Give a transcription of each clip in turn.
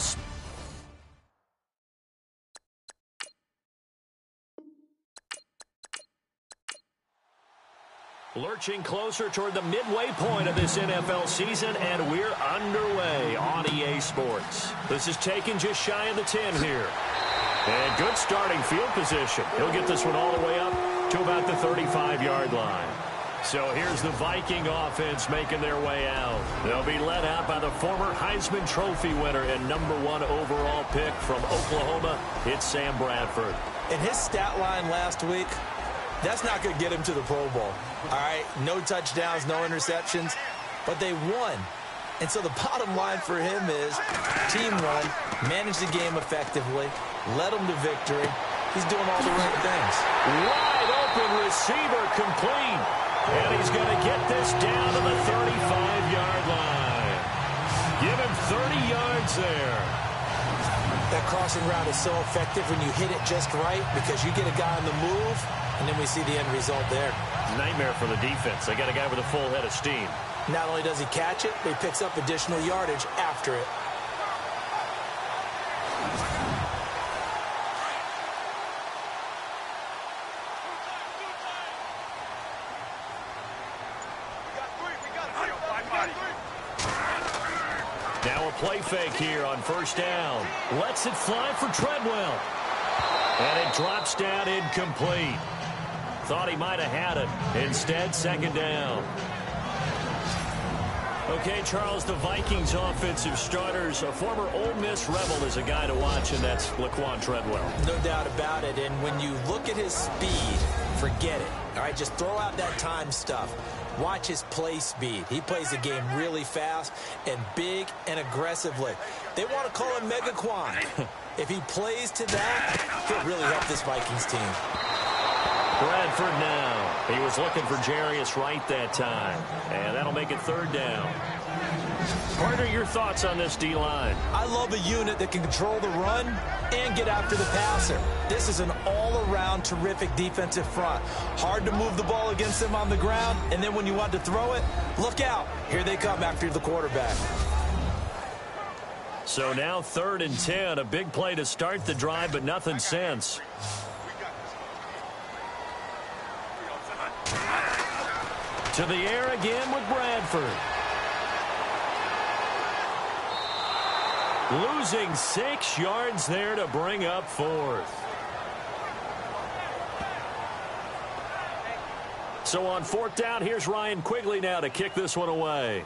Patriots. Lurching closer toward the midway point of this NFL season, and we're underway on EA Sports. This is taken just shy of the 10 here. And good starting field position. He'll get this one all the way up to about the 35-yard line. So here's the Viking offense making their way out. They'll be led out by the former Heisman Trophy winner and #1 overall pick from Oklahoma. It's Sam Bradford. And his stat line last week, that's not going to get him to the Pro Bowl. All right, no touchdowns, no interceptions, but they won. And so the bottom line for him is team won, managed the game effectively, led them to victory. He's doing all the right things. Wide open receiver complete. And he's going to get this down to the 35-yard line. Give him 30 yards there. That crossing route is so effective when you hit it just right because you get a guy on the move, and then we see the end result there. Nightmare for the defense. They got a guy with a full head of steam. Not only does he catch it, but he picks up additional yardage after it. Now a play fake here on first down. Lets it fly for Treadwell. And it drops down incomplete. Thought he might have had it. Instead, second down. Okay, Charles, the Vikings offensive starters, a former Ole Miss Rebel is a guy to watch, and that's Laquan Treadwell. No doubt about it, and when you look at his speed, forget it. All right, just throw out that time stuff. Watch his play speed. He plays the game really fast and big and aggressively. They want to call him Megaquan. If he plays to that, he'll really help this Vikings team. Bradford now. He was looking for Jarius Wright that time. And that'll make it third down. Carter, your thoughts on this D-line? I love a unit that can control the run and get after the passer. This is an all-around terrific defensive front. Hard to move the ball against them on the ground, and then when you want to throw it, look out. Here they come after the quarterback. So now 3rd and 10. A big play to start the drive, but nothing since. To the air again with Bradford. Losing 6 yards there to bring up 4th. So on 4th down, here's Ryan Quigley now to kick this one away.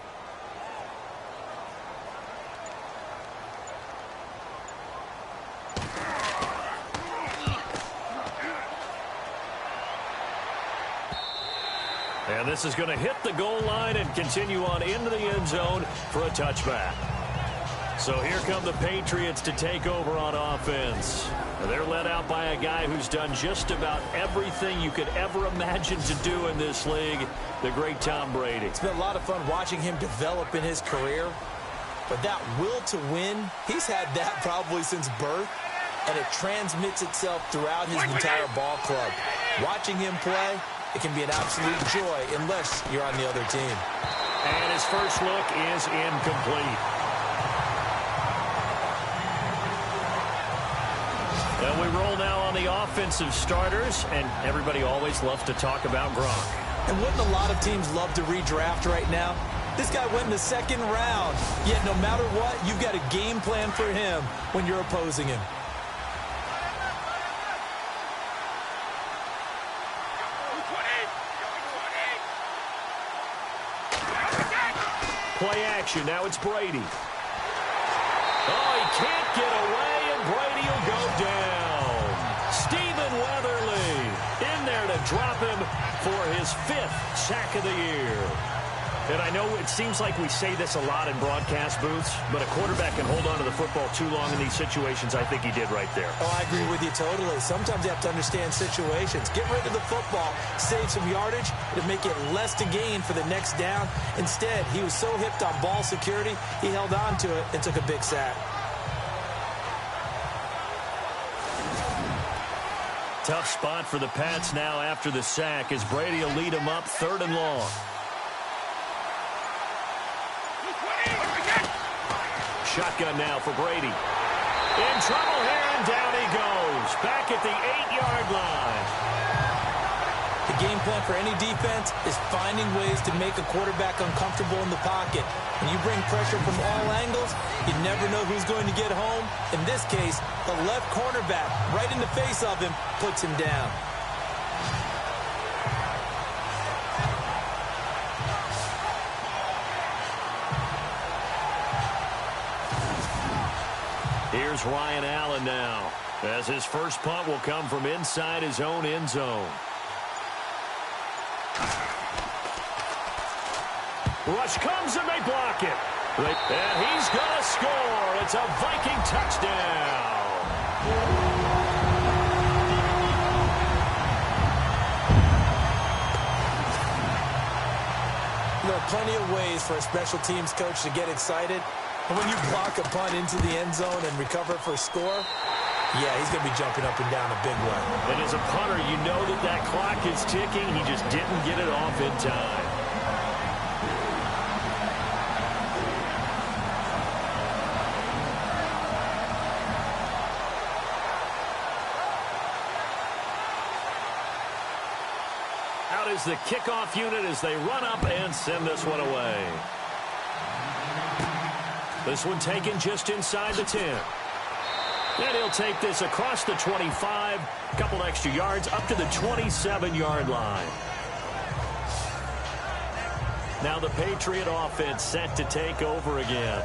And this is going to hit the goal line and continue on into the end zone for a touchback. So here come the Patriots to take over on offense. They're led out by a guy who's done just about everything you could ever imagine to do in this league, the great Tom Brady. It's been a lot of fun watching him develop in his career. But that will to win, he's had that probably since birth, and it transmits itself throughout his entire ball club. Watching him play, it can be an absolute joy unless you're on the other team. And his first look is incomplete. And we roll now on the offensive starters, and everybody always loves to talk about Gronk. And wouldn't a lot of teams love to redraft right now? This guy went in the 2nd round, yet no matter what, you've got a game plan for him when you're opposing him. Play action. Now it's Brady. Oh, he can't get away, and Brady will go down. Stephen Weatherly in there to drop him for his 5th sack of the year. And I know it seems like we say this a lot in broadcast booths, but a quarterback can hold on to the football too long in these situations. I think he did right there. Oh, I agree with you totally. Sometimes you have to understand situations. Get rid of the football, save some yardage, to make it less to gain for the next down. Instead, he was so hipped on ball security, he held on to it and took a big sack. Tough spot for the Pats now after the sack as Brady will lead them up 3rd and long. shotgun now for Brady. In trouble here, and down he goes. Back at the 8-yard line. The game plan for any defense is finding ways to make a quarterback uncomfortable in the pocket. When you bring pressure from all angles, you never know who's going to get home. In this case, the left cornerback, right in the face of him, puts him down. Here's Ryan Allen now, as his first punt will come from inside his own end zone. Rush comes and they block it. And he's going to score. It's a Viking touchdown. There are plenty of ways for a special teams coach to get excited. And when you block a punt into the end zone and recover for a score, yeah, he's going to be jumping up and down a big way. And as a punter, you know that clock is ticking. He just didn't get it off in time. Out is the kickoff unit as they run up and send this one away. This one taken just inside the 10. And he'll take this across the 25, a couple extra yards up to the 27-yard line. Now the Patriot offense set to take over again.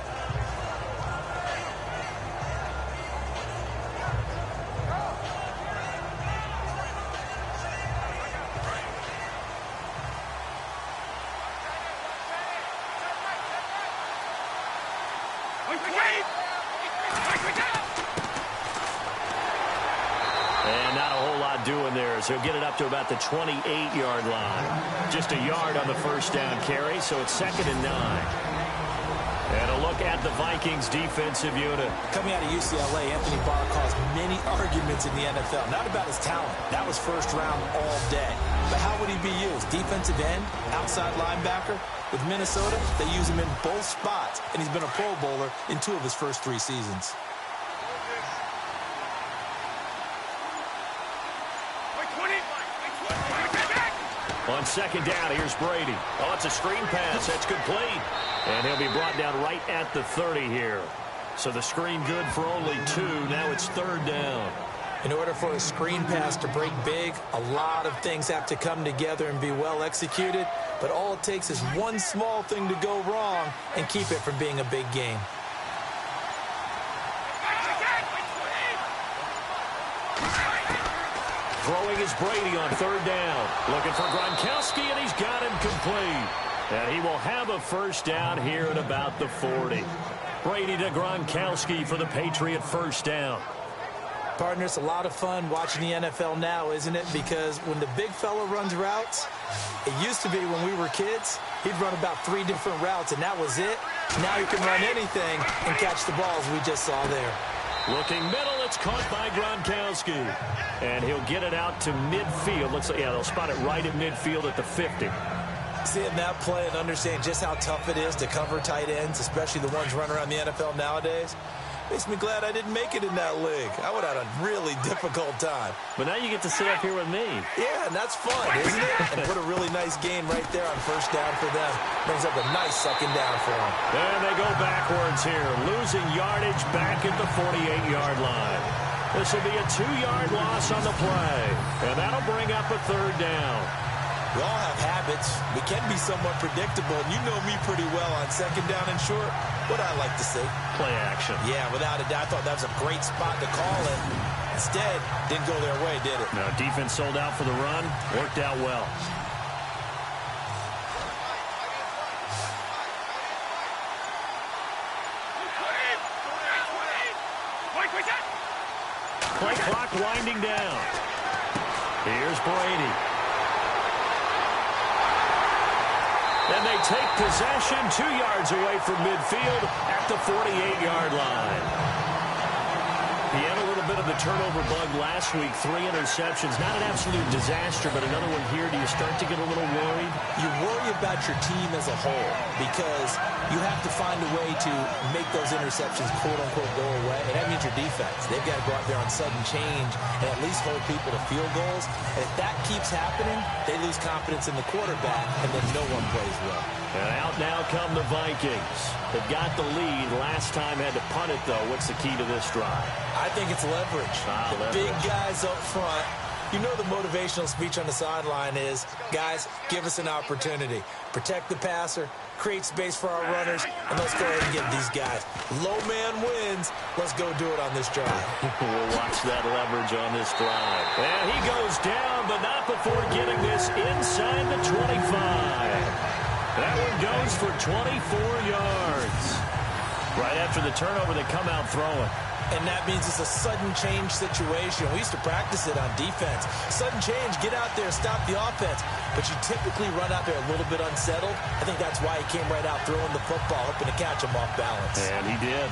And not a whole lot doing there, so he'll get it up to about the 28-yard line. Just a yard on the first down carry, so it's 2nd and 9. And a look at the Vikings defensive unit. Coming out of UCLA, Anthony Barr caused many arguments in the NFL. Not about his talent. That was first round all day. But how would he be used? Defensive end? Outside linebacker? With Minnesota, they use him in both spots, and he's been a Pro Bowler in 2 of his first 3 seasons. On 2nd down, here's Brady. Oh, it's a screen pass. That's complete. And he'll be brought down right at the 30 here. So the screen good for only 2. Now it's 3rd down. In order for a screen pass to break big, a lot of things have to come together and be well executed. But all it takes is one small thing to go wrong and keep it from being a big game. Throwing is Brady on 3rd down. Looking for Gronkowski, and he's got him complete. And he will have a first down here at about the 40. Brady to Gronkowski for the Patriot first down. Partner, it's a lot of fun watching the NFL now, isn't it? Because when the big fella runs routes, it used to be when we were kids, he'd run about 3 different routes, and that was it. Now he can run anything and catch the balls we just saw there. Looking middle, it's caught by Gronkowski. And he'll get it out to midfield. Looks like, yeah, they'll spot it right at midfield at the 50. Seeing that play and understand just how tough it is to cover tight ends, especially the ones running around the NFL nowadays, makes me glad I didn't make it in that league. I would have had a really difficult time. But now you get to sit up here with me. Yeah, and that's fun, isn't it? And put a really nice game right there on first down for them. Brings up a nice 2nd down for them. And they go backwards here, losing yardage back at the 48-yard line. This will be a 2-yard loss on the play. And that'll bring up a 3rd down. We all have habits. We can be somewhat predictable, and you know me pretty well on 2nd down and short. What I like to see. Play action. Yeah, without a doubt, I thought that was a great spot to call it. Instead, didn't go their way, did it? No, defense sold out for the run. Worked out well. Play clock winding down. Here's Brady. And they take possession 2 yards away from midfield at the 48-yard line. He had a little bit of of the turnover bug last week. 3 interceptions. Not an absolute disaster, but another one here. Do you start to get a little worried? You worry about your team as a whole because you have to find a way to make those interceptions, quote-unquote, go away. And that means your defense. They've got to go out there on sudden change and at least hold people to field goals. And if that keeps happening, they lose confidence in the quarterback, and then no one plays well. And out now come the Vikings. They've got the lead. Last time had to punt it, though. What's the key to this drive? I think it's leverage. The big guys up front. You know the motivational speech on the sideline is, guys, give us an opportunity. Protect the passer, create space for our runners, and let's go ahead and get these guys. Low man wins. Let's go do it on this drive. We'll watch that leverage on this drive. And he goes down, but not before getting this inside the 25. That one goes for 24 yards. Right after the turnover, they come out throwing. And that means it's a sudden change situation. We used to practice it on defense. Sudden change, get out there, stop the offense. But you typically run out there a little bit unsettled. I think that's why he came right out throwing the football, hoping to catch him off balance. And he did.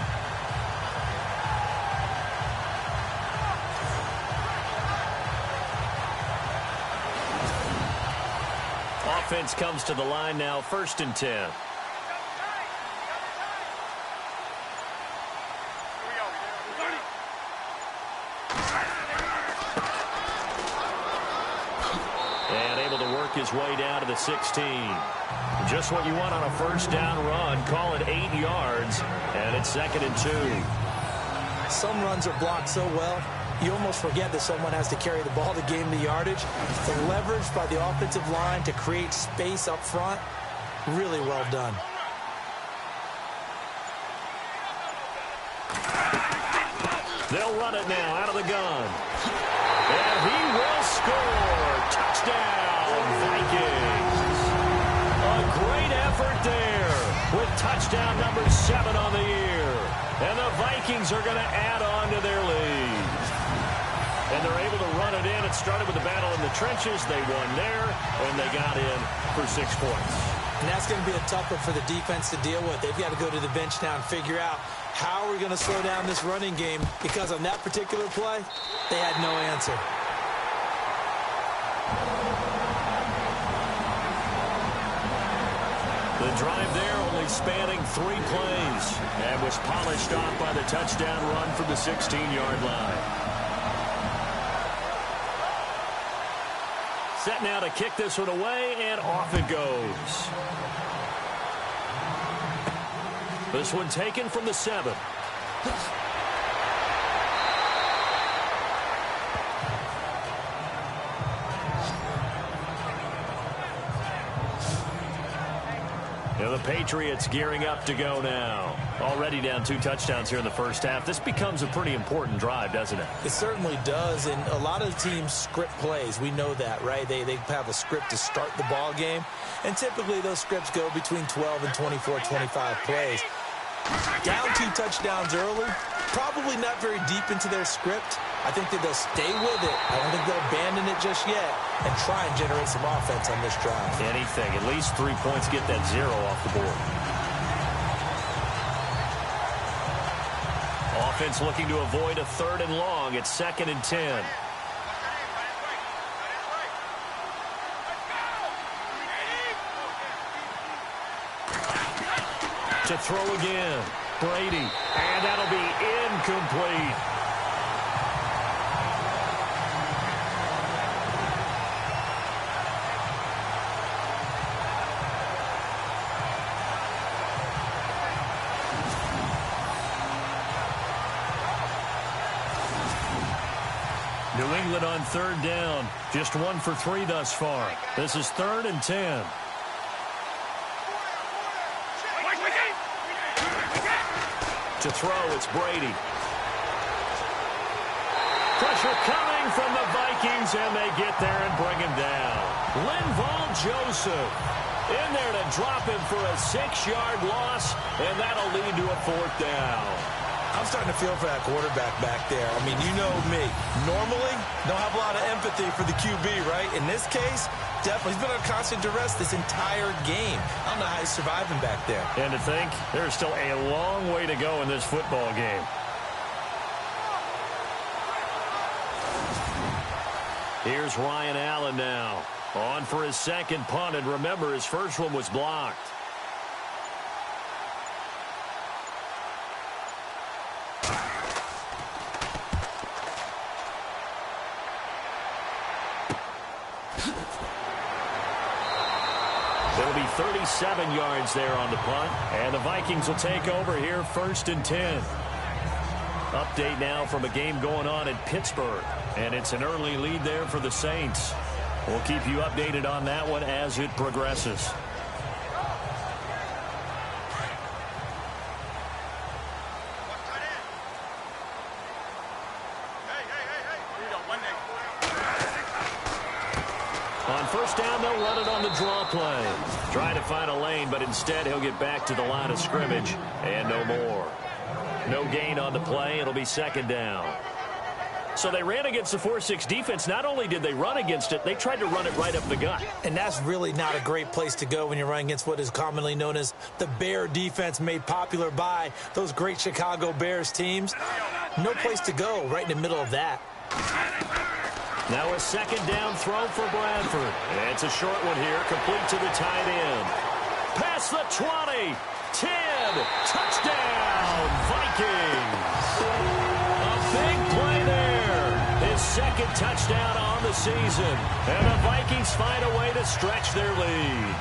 Offense comes to the line now, 1st and 10. And able to work his way down to the 16. Just what you want on a first down run. Call it 8 yards, and it's 2nd and 2. Some runs are blocked so well, you almost forget that someone has to carry the ball to gain the yardage. The leverage by the offensive line to create space up front, really well done. They'll run it now out of the gun. And he will score. Touchdown, Vikings. A great effort there with touchdown number 7 on the year. And the Vikings are going to add on to their lead. And they're able to run it in. It started with the battle in the trenches. They won there, and they got in for 6 points. And that's going to be a tough one for the defense to deal with. They've got to go to the bench now and figure out how we're going to slow down this running game, because on that particular play, they had no answer. The drive there only spanning 3 plays and was polished off by the touchdown run from the 16-yard line. Set now to kick this one away, and off it goes. This one taken from the 7. And the Patriots gearing up to go now. Already down 2 touchdowns here in the first half. This becomes a pretty important drive, doesn't it? It certainly does, and a lot of teams script plays. We know that, right? They have a script to start the ball game, and typically those scripts go between 12 and 24, 25 plays. Down 2 touchdowns early, probably not very deep into their script. I think that they'll stay with it. I don't think they'll abandon it just yet and try and generate some offense on this drive. Anything. At least 3 points, get that 0 off the board. Offense looking to avoid a 3rd and long. It's 2nd and 10. To throw again. Brady. And that'll be incomplete. New England on 3rd down. Just 1 for 3 thus far. This is 3rd and 10. To throw, it's Brady. Pressure coming from the Vikings, and they get there and bring him down. Linval Joseph in there to drop him for a 6-yard loss, and that'll lead to a 4th down. I'm starting to feel for that quarterback back there. I mean, you know me. Normally, don't have a lot of empathy for the QB, right? In this case, definitely. He's been under constant duress this entire game. I don't know how he's surviving back there. And to think, there's still a long way to go in this football game. Here's Ryan Allen now. On for his second punt, and remember, his first one was blocked. It'll be 37 yards there on the punt, and the Vikings will take over here 1st and 10. Update now from a game going on in Pittsburgh, and it's an early lead there for the Saints. We'll keep you updated on that one as it progresses. On first down, they'll run it on the draw play. Trying to find a lane, but instead he'll get back to the line of scrimmage and no more. No gain on the play. It'll be 2nd down. So they ran against the 4-6 defense. Not only did they run against it, they tried to run it right up the gut. And that's really not a great place to go when you're running against what is commonly known as the Bear defense, made popular by those great Chicago Bears teams. No place to go right in the middle of that. Now a 2nd down throw for Bradford. It's a short one here, complete to the tight end. Past the 20, 10, touchdown, Vikings. A big play there. His 2nd touchdown on the season. And the Vikings find a way to stretch their lead.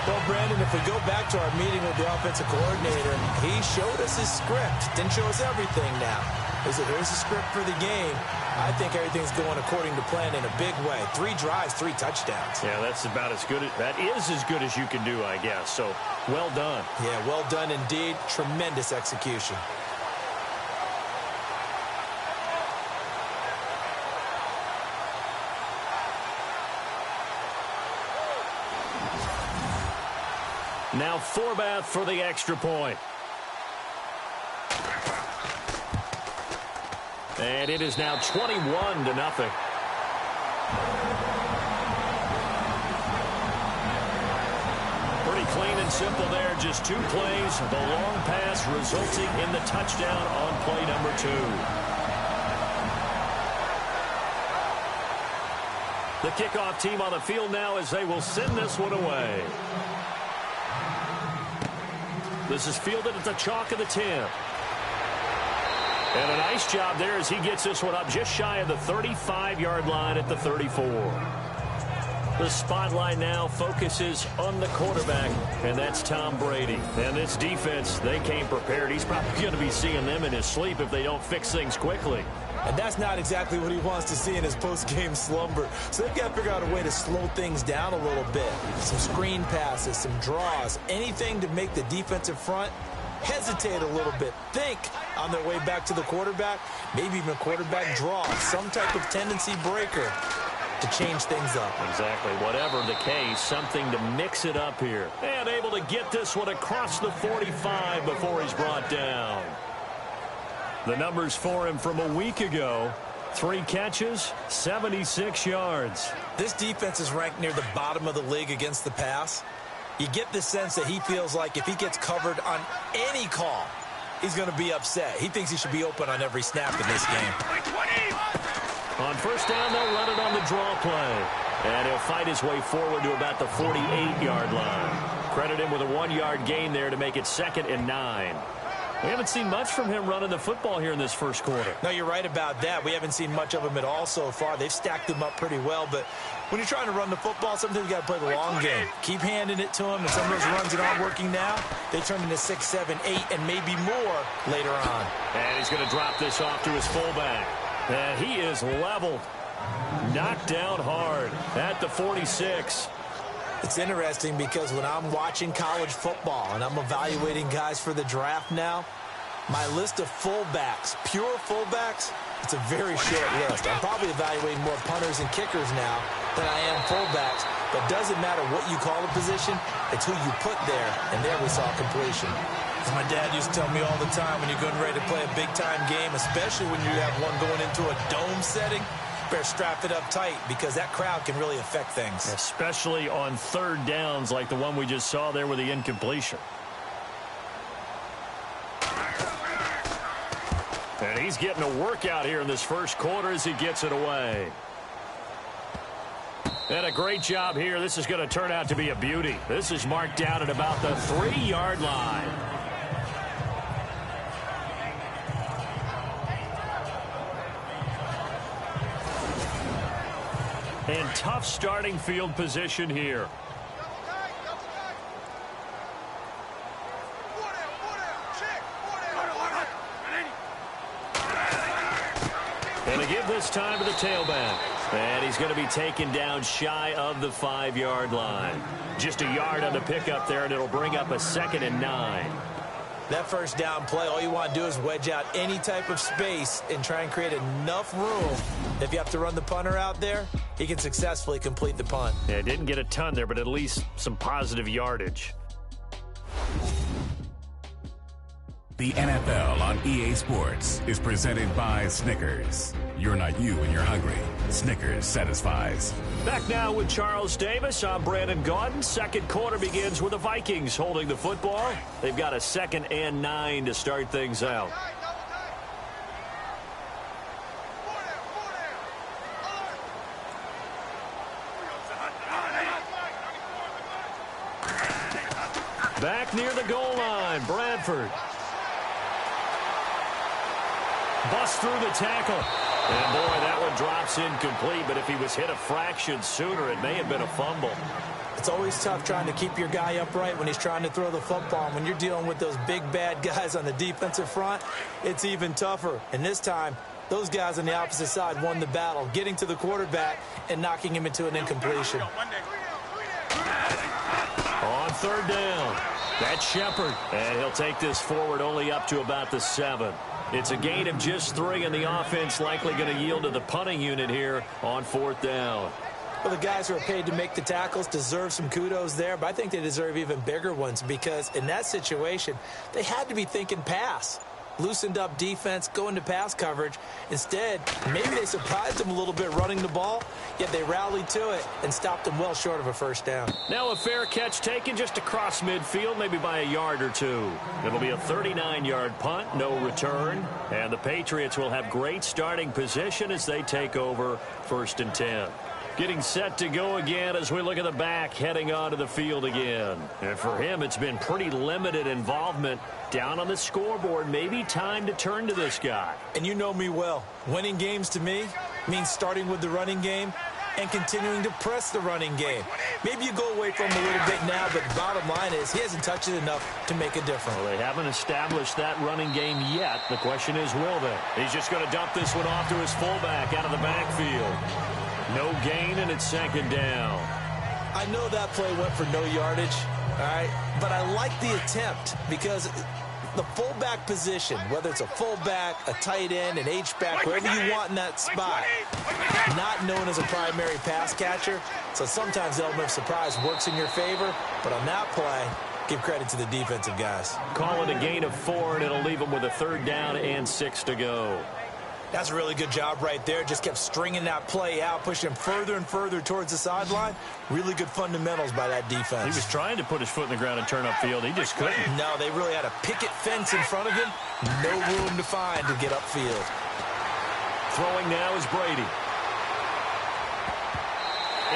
Well, Brandon, if we go back to our meeting with the offensive coordinator, he showed us his script. Didn't show us everything now. He said, here's the script for the game. I think everything's going according to plan in a big way. 3 drives, 3 touchdowns. Yeah, that's about as good. That is as good as you can do, I guess. So, well done. Yeah, well done indeed. Tremendous execution. Now Forbath for the extra point. And it is now 21-0. Pretty clean and simple there. Just 2 plays. The long pass resulting in the touchdown on play number 2. The kickoff team on the field now as they will send this one away. This is fielded at the chalk of the 10. And a nice job there as he gets this one up just shy of the 35-yard line at the 34. The spotlight now focuses on the quarterback, and that's Tom Brady. And this defense, they came prepared. He's probably going to be seeing them in his sleep if they don't fix things quickly. And that's not exactly what he wants to see in his post-game slumber. So they've got to figure out a way to slow things down a little bit. Some screen passes, some draws, anything to make the defensive front hesitate a little bit. Think on their way back to the quarterback, maybe even a quarterback draw, some type of tendency breaker to change things up. Exactly. Whatever the case, something to mix it up here. And able to get this one across the 45 before he's brought down. The numbers for him from a week ago: 3 catches, 76 yards. This defense is ranked near the bottom of the league against the pass. You get the sense that he feels like if he gets covered on any call, he's going to be upset. He thinks he should be open on every snap in this game. On first down, they'll run it on the draw play. And he'll fight his way forward to about the 48-yard line. Credit him with a 1-yard gain there to make it 2nd and 9. We haven't seen much from him running the football here in this first quarter. No, you're right about that. We haven't seen much of him at all so far. They've stacked him up pretty well, but when you're trying to run the football, sometimes you got to play the long game. Keep handing it to him, and some of those runs that aren't working now, they turn into 6, 7, 8, and maybe more later on. And he's going to drop this off to his fullback. And he is leveled. Knocked down hard at the 46. It's interesting because when I'm watching college football and I'm evaluating guys for the draft now, my list of fullbacks, pure fullbacks, it's a very short list. I'm probably evaluating more punters and kickers now than I am fullbacks. But it doesn't matter what you call a position, it's who you put there, and there we saw completion. As my dad used to tell me all the time, when you're getting ready to play a big-time game, especially when you have one going into a dome setting, better strap it up tight because that crowd can really affect things. Especially on 3rd downs like the one we just saw there with the incompletion. And he's getting a workout here in this first quarter as he gets it away. And a great job here. This is going to turn out to be a beauty. This is marked down at about the 3-yard line. And tough starting field position here. And to give this time to the tailback. And he's going to be taken down shy of the 5-yard line. Just a yard on the pickup there, and it'll bring up a 2nd and 9. That first down play, all you want to do is wedge out any type of space and try and create enough room. If you have to run the punter out there, he can successfully complete the punt. Yeah, didn't get a ton there, but at least some positive yardage. The NFL on EA Sports is presented by Snickers. You're not you when you're hungry. Snickers satisfies. Back now with Charles Davis. I'm Brandon Gaudin. Second quarter begins with the Vikings holding the football. They've got a 2nd and 9 to start things out. Back near the goal line, Bradford. Bust through the tackle. And, boy, that one drops incomplete, but if he was hit a fraction sooner, it may have been a fumble. It's always tough trying to keep your guy upright when he's trying to throw the football. And when you're dealing with those big, bad guys on the defensive front, it's even tougher. And this time, those guys on the opposite side won the battle, getting to the quarterback and knocking him into an incompletion. On 3rd down, that's Shepard. And he'll take this forward only up to about the 7. It's a gain of just 3, and the offense likely going to yield to the punting unit here on 4th down. Well, the guys who are paid to make the tackles deserve some kudos there, but I think they deserve even bigger ones because in that situation, they had to be thinking pass. Loosened up defense, going to pass coverage. Instead, maybe they surprised them a little bit running the ball, yet they rallied to it and stopped them well short of a 1st down. Now a fair catch taken just across midfield, maybe by a yard or 2. It'll be a 39-yard punt, no return. And the Patriots will have great starting position as they take over 1st and 10. Getting set to go again as we look at the back heading onto the field again. And for him, it's been pretty limited involvement down on the scoreboard. Maybe time to turn to this guy. And you know me well. Winning games to me means starting with the running game and continuing to press the running game. Maybe you go away from him a little bit now, but the bottom line is he hasn't touched it enough to make a difference. Well, they haven't established that running game yet. The question is, will they? He's just going to dump this one off to his fullback out of the backfield. No gain, and it's 2nd down. I know that play went for no yardage, all right, but I like the attempt because the fullback position, whether it's a fullback, a tight end, an H-back, wherever you want in that spot, not known as a primary pass catcher, so sometimes the element of surprise works in your favor, but on that play, give credit to the defensive guys. Call it a gain of 4, and it'll leave them with a 3rd down and 6 to go. That's a really good job right there. Just kept stringing that play out, pushing him further and further towards the sideline. Really good fundamentals by that defense. He was trying to put his foot in the ground and turn upfield. He just couldn't. No, they really had a picket fence in front of him. No room to find to get upfield. Throwing now is Brady.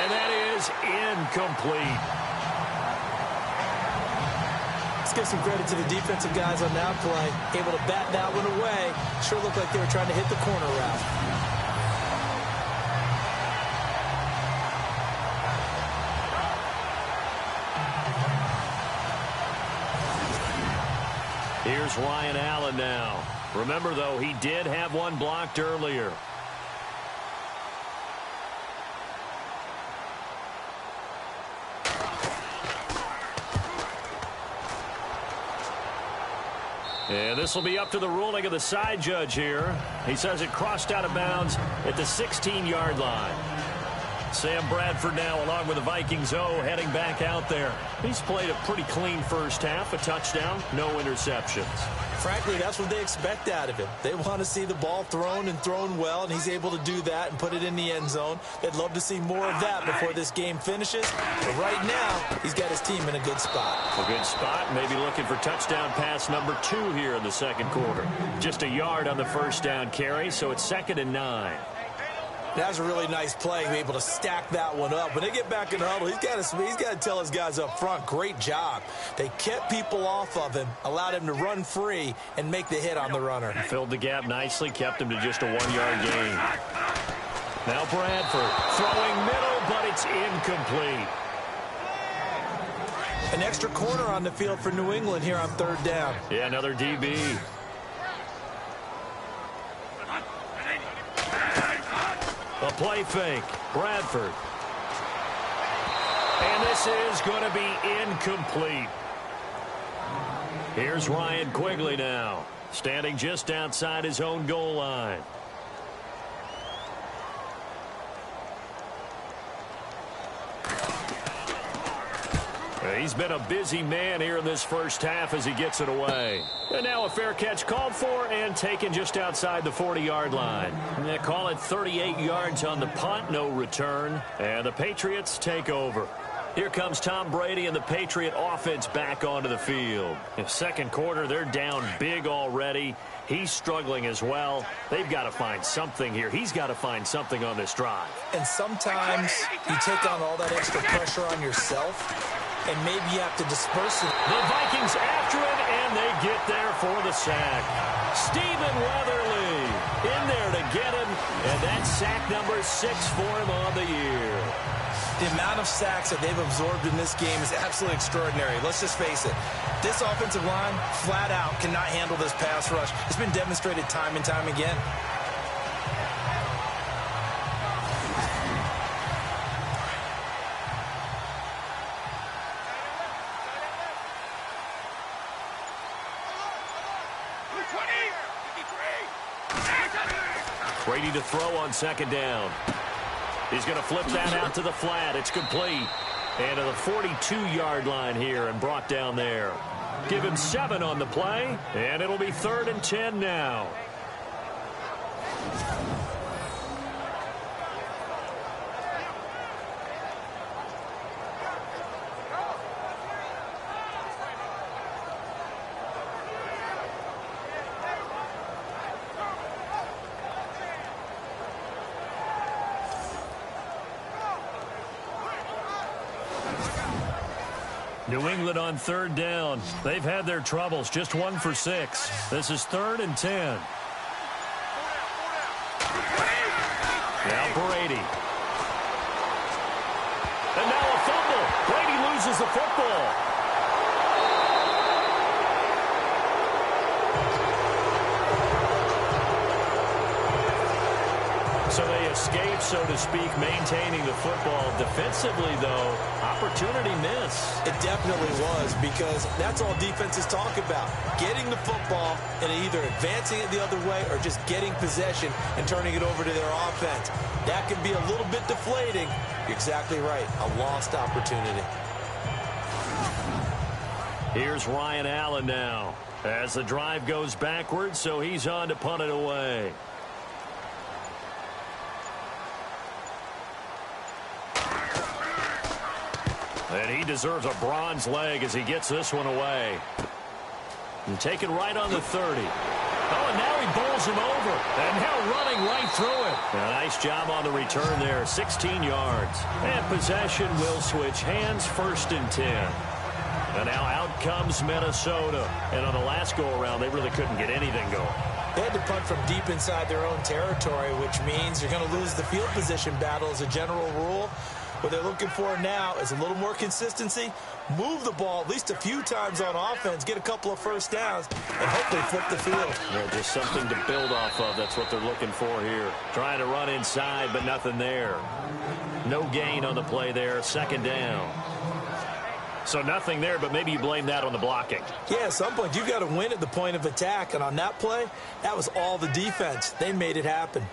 And that is incomplete. Let's give some credit to the defensive guys on that play. Able to bat that one away. Sure looked like they were trying to hit the corner route. Here's Ryan Allen now. Remember, though, he did have one blocked earlier. And this will be up to the ruling of the side judge here. He says it crossed out of bounds at the 16-yard line. Sam Bradford now, along with the Vikings heading back out there. He's played a pretty clean first half, a touchdown, no interceptions. Frankly, that's what they expect out of him. They want to see the ball thrown and thrown well, and he's able to do that and put it in the end zone. They'd love to see more of that before this game finishes. But right now, he's got his team in a good spot. A good spot, maybe looking for touchdown pass number 2 here in the second quarter. Just a yard on the first down carry, so it's 2nd and 9. That was a really nice play, be able to stack that one up. When they get back in the huddle, he's got to tell his guys up front, great job. They kept people off of him, allowed him to run free, and make the hit on the runner. Filled the gap nicely, kept him to just a 1-yard gain. Now Bradford throwing middle, but it's incomplete. An extra corner on the field for New England here on 3rd down. Yeah, another DB. A play fake. Bradford. And this is going to be incomplete. Here's Ryan Quigley now, standing just outside his own goal line. He's been a busy man here in this first half as he gets it away. And now a fair catch called for and taken just outside the 40-yard line. They call it 38 yards on the punt, no return. And the Patriots take over. Here comes Tom Brady and the Patriot offense back onto the field. In the second quarter, they're down big already. He's struggling as well. They've got to find something here. He's got to find something on this drive. And sometimes you take on all that extra pressure on yourself, and maybe you have to disperse it. The Vikings after it, and they get there for the sack. Stephen Weatherly in there to get him, and that's sack number 6 for him on the year. The amount of sacks that they've absorbed in this game is absolutely extraordinary. Let's just face it. This offensive line, flat out, cannot handle this pass rush. It's been demonstrated time and time again. Brady to throw on 2nd down. He's going to flip that out to the flat. It's complete. And to the 42-yard line here and brought down there. Give him 7 on the play, and it'll be 3rd and 10 now. New England on 3rd down. They've had their troubles. Just 1 for 6. This is 3rd and 10. Now Brady. And now a fumble. Brady loses the football. So they escape, so to speak, maintaining the football. Defensively, though, opportunity miss. It definitely was, because that's all defenses talk about. Getting the football and either advancing it the other way or just getting possession and turning it over to their offense. That can be a little bit deflating. You're exactly right. A lost opportunity. Here's Ryan Allen now as the drive goes backwards, so he's on to punt it away. And he deserves a bronze leg as he gets this one away. And taken right on the 30. Oh, and now he bowls him over. And now running right through it. A nice job on the return there. 16 yards. And possession will switch hands, 1st and 10. And now out comes Minnesota. And on the last go-around, they really couldn't get anything going. They had to punt from deep inside their own territory, which means you're going to lose the field position battle as a general rule. What they're looking for now is a little more consistency, move the ball at least a few times on offense, get a couple of 1st downs, and hopefully flip the field. Yeah, just something to build off of. That's what they're looking for here. Trying to run inside, but nothing there. No gain on the play there, 2nd down. So nothing there, but maybe you blame that on the blocking. Yeah, at some point, you've got to win at the point of attack, and on that play, that was all the defense. They made it happen.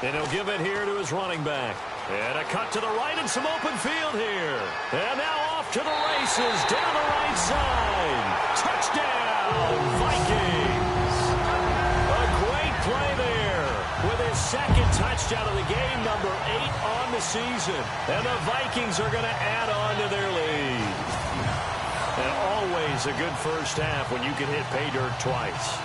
And he'll give it here to his running back. And a cut to the right and some open field here. And now off to the races down the right side. Touchdown, Vikings. A great play there with his 2nd touchdown of the game, number 8 on the season. And the Vikings are going to add on to their lead. And always always a good first half when you can hit pay dirt twice.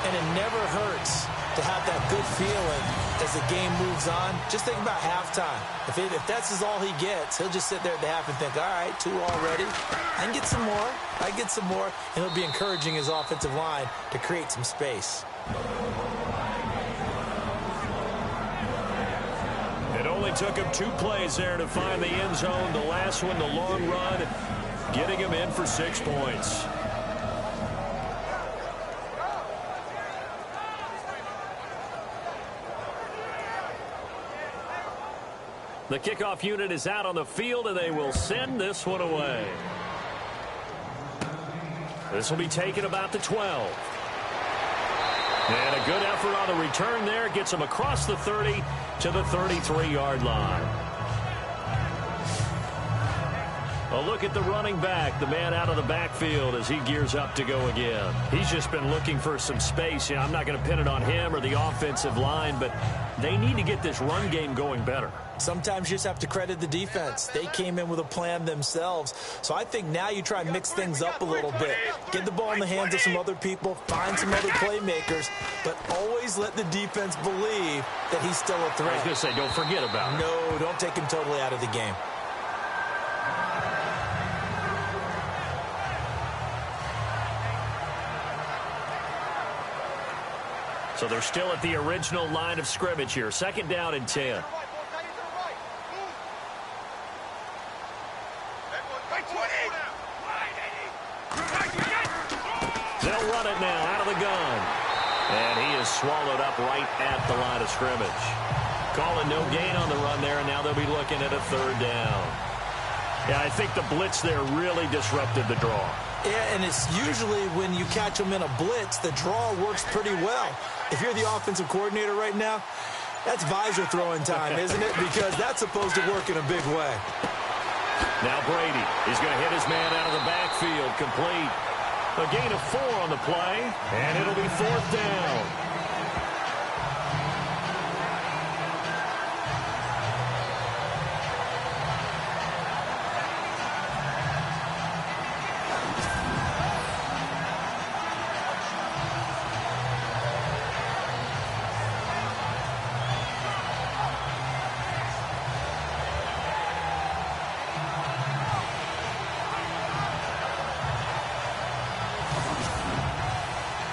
And it never hurts to have that good feeling as the game moves on. Just think about halftime. If that's all he gets, he'll just sit there at the half and think, all right, 2 already. I can get some more. I get some more. And he'll be encouraging his offensive line to create some space. It only took him 2 plays there to find the end zone. The last one, the long run, getting him in for 6 points. The kickoff unit is out on the field, and they will send this one away. This will be taken about the 12. And a good effort on the return there. Gets him across the 30 to the 33-yard line. A look at the running back, the man out of the backfield as he gears up to go again. He's just been looking for some space. I'm not going to pin it on him or the offensive line, but they need to get this run game going better. Sometimes you just have to credit the defense. They came in with a plan themselves. So I think now you try and mix things up a little bit. Get the ball in the hands of some other people, find some other playmakers, but always let the defense believe that he's still a threat. I was going to say, don't forget about it. No, don't take him totally out of the game. So they're still at the original line of scrimmage here. 2nd down and 10. They'll run it now out of the gun. And he is swallowed up right at the line of scrimmage. Calling no gain on the run there, and now they'll be looking at a 3rd down. Yeah, I think the blitz there really disrupted the draw. Yeah, and it's usually when you catch them in a blitz, the draw works pretty well. If you're the offensive coordinator right now, that's visor throwing time, isn't it? Because that's supposed to work in a big way. Now Brady is going to hit his man out of the backfield, complete. A gain of 4 on the play, and it'll be 4th down.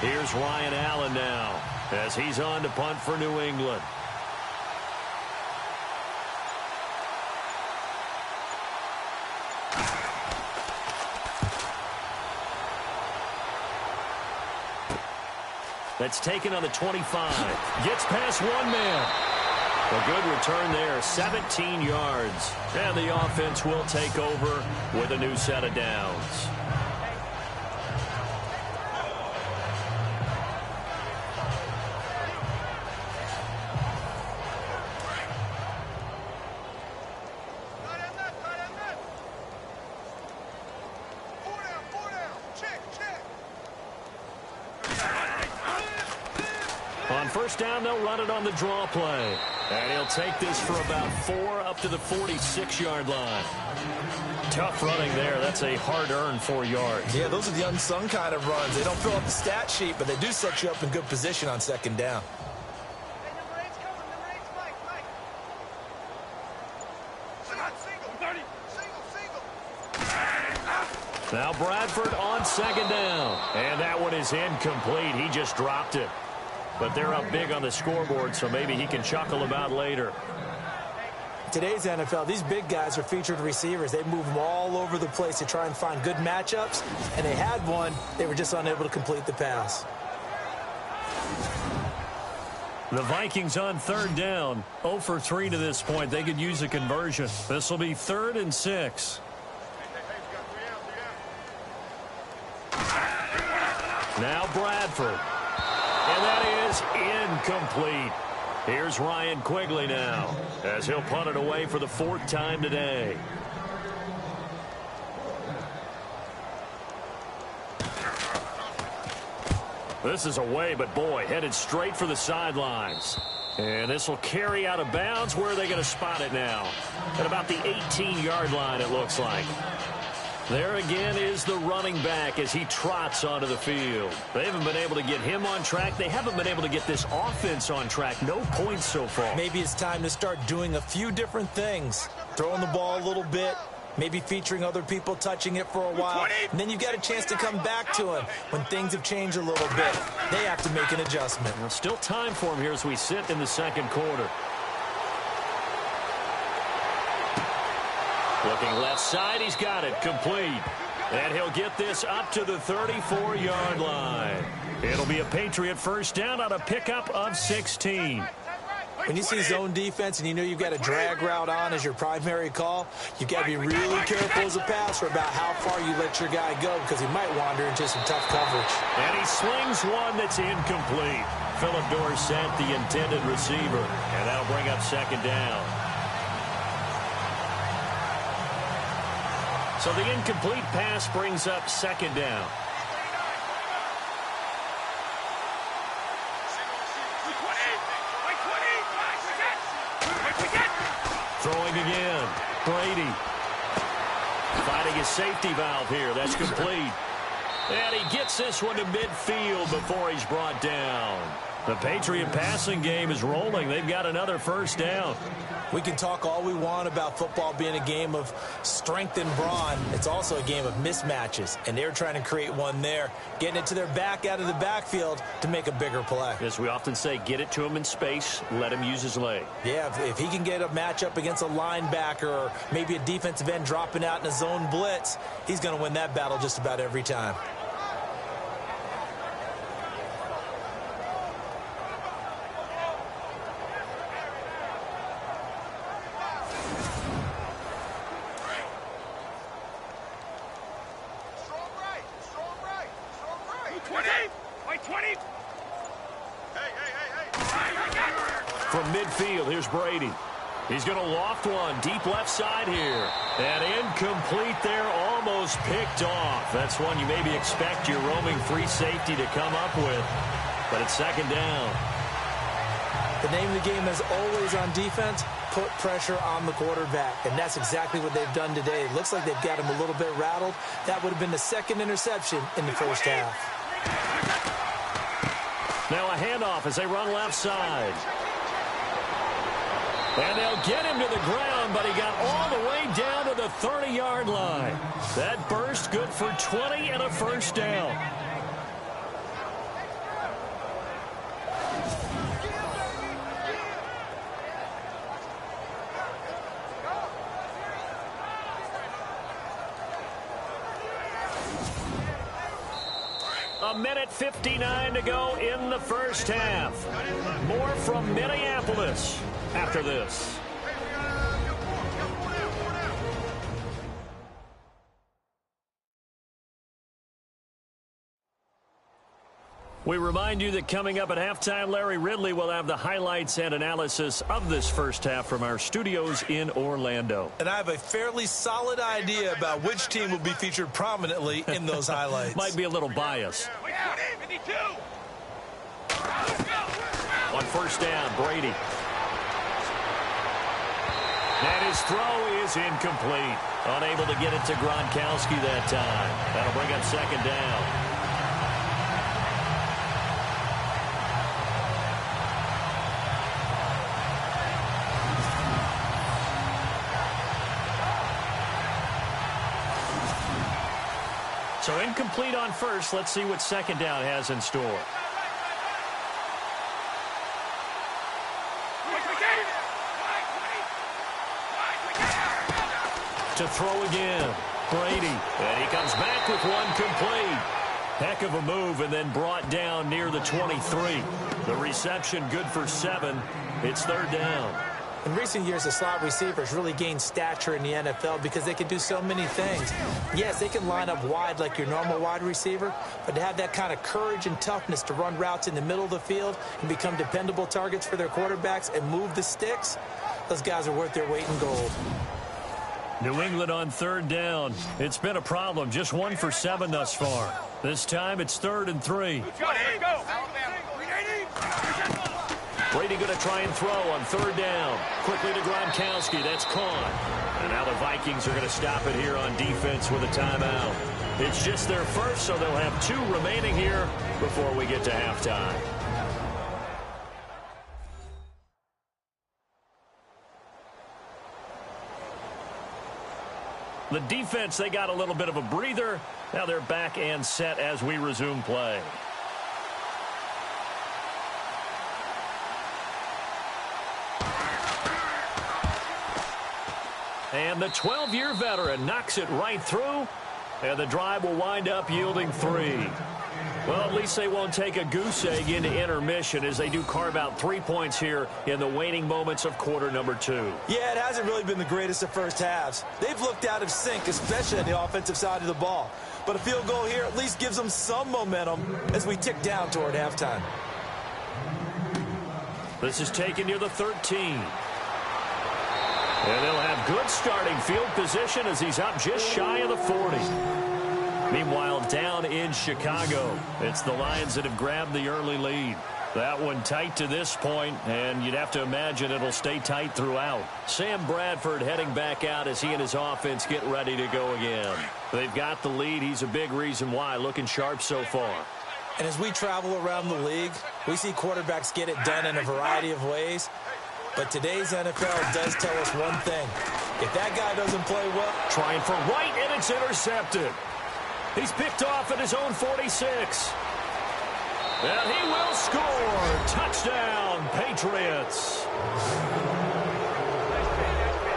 Here's Ryan Allen now as he's on to punt for New England. That's taken on the 25. Gets past one man. A good return there, 17 yards. And the offense will take over with a new set of downs. On 1st down, they'll run it on the draw play. And he'll take this for about 4 up to the 46-yard line. Tough running there. That's a hard-earned 4 yards. Yeah, those are the unsung kind of runs. They don't fill up the stat sheet, but they do set you up in good position on 2nd down. Now Bradford on 2nd down. And that one is incomplete. He just dropped it. But they're up big on the scoreboard, so maybe he can chuckle about later. Today's NFL, these big guys are featured receivers. They move them all over the place to try and find good matchups. And they had one. They were just unable to complete the pass. The Vikings on 3rd down. 0 for 3 to this point. They could use a conversion. This will be 3rd and 6. Now Bradford. And that is incomplete. Here's Ryan Quigley now as he'll punt it away for the 4th time today. This is away, but boy, headed straight for the sidelines. And this will carry out of bounds. Where are they going to spot it now? At about the 18-yard line, it looks like. There again is the running back as he trots onto the field. They haven't been able to get him on track. They haven't been able to get this offense on track. No points so far. Maybe it's time to start doing a few different things. Throwing the ball a little bit, maybe featuring other people touching it for a while. And then you got a chance to come back to him when things have changed a little bit. They have to make an adjustment. Well, still time for him here as we sit in the second quarter. Looking left side, he's got it, complete. And he'll get this up to the 34-yard line. It'll be a Patriot first down on a pickup of 16. When you see zone defense and you know you've got a drag route on as your primary call, you've got to be really careful as a passer about how far you let your guy go because he might wander into some tough coverage. And he slings one that's incomplete. Philip Dorsett, the intended receiver. And that'll bring up second down. So the incomplete pass brings up second down. Throwing again. Brady. Fighting his safety valve here. That's complete. And he gets this one to midfield before he's brought down. The Patriot passing game is rolling. They've got another first down. We can talk all we want about football being a game of strength and brawn. It's also a game of mismatches, and they're trying to create one there, getting it to their back out of the backfield to make a bigger play. As we often say, get it to him in space, let him use his leg. Yeah, if he can get a matchup against a linebacker or maybe a defensive end dropping out in a zone blitz, he's going to win that battle just about every time. From midfield, here's Brady. He's going to loft one deep left side here. And incomplete there, almost picked off. That's one you maybe expect your roaming free safety to come up with. But it's second down. The name of the game is always on defense, put pressure on the quarterback. And that's exactly what they've done today. It looks like they've got him a little bit rattled. That would have been the second interception in the first half. Now a handoff as they run left side. And they'll get him to the ground, but he got all the way down to the 30-yard line. That burst good for 20 and a first down. A minute 59 to go in the first half. More from Minneapolis after this. We remind you that coming up at halftime, Larry Ridley will have the highlights and analysis of this first half from our studios in Orlando. And I have a fairly solid idea about which team will be featured prominently in those highlights. Might be a little biased. On first down, Brady. And his throw is incomplete. Unable to get it to Gronkowski that time. That'll bring up second down. So incomplete on first. Let's see what second down has in store. To throw again, Brady. And he comes back with one complete. Heck of a move and then brought down near the 23. The reception good for 7. It's third down. In recent years, the slot receivers really gained stature in the NFL because they can do so many things. Yes, they can line up wide like your normal wide receiver, but to have that kind of courage and toughness to run routes in the middle of the field and become dependable targets for their quarterbacks and move the sticks, those guys are worth their weight in gold. New England on third down. It's been a problem. Just 1 for 7 thus far. This time it's 3rd and 3. Brady going to try and throw on third down. Quickly to Gronkowski. That's caught. And now the Vikings are going to stop it here on defense with a timeout. It's just their first, so they'll have 2 remaining here before we get to halftime. The defense, they got a little bit of a breather. Now they're back and set as we resume play. And the 12-year veteran knocks it right through, and the drive will wind up yielding 3. Well, at least they won't take a goose egg into intermission as they do carve out 3 points here in the waning moments of quarter number 2. Yeah, it hasn't really been the greatest of first halves. They've looked out of sync, especially on the offensive side of the ball. But a field goal here at least gives them some momentum as we tick down toward halftime. This is taken near the 13. And they'll have good starting field position as he's up just shy of the 40. Meanwhile, down in Chicago, it's the Lions that have grabbed the early lead. That one tight to this point, and you'd have to imagine it'll stay tight throughout. Sam Bradford heading back out as he and his offense get ready to go again. They've got the lead. He's a big reason why. Looking sharp so far. And as we travel around the league, we see quarterbacks get it done in a variety of ways. But today's NFL does tell us one thing. If that guy doesn't play well... Trying for White, and it's intercepted. He's picked off at his own 46. And he will score. Touchdown, Patriots.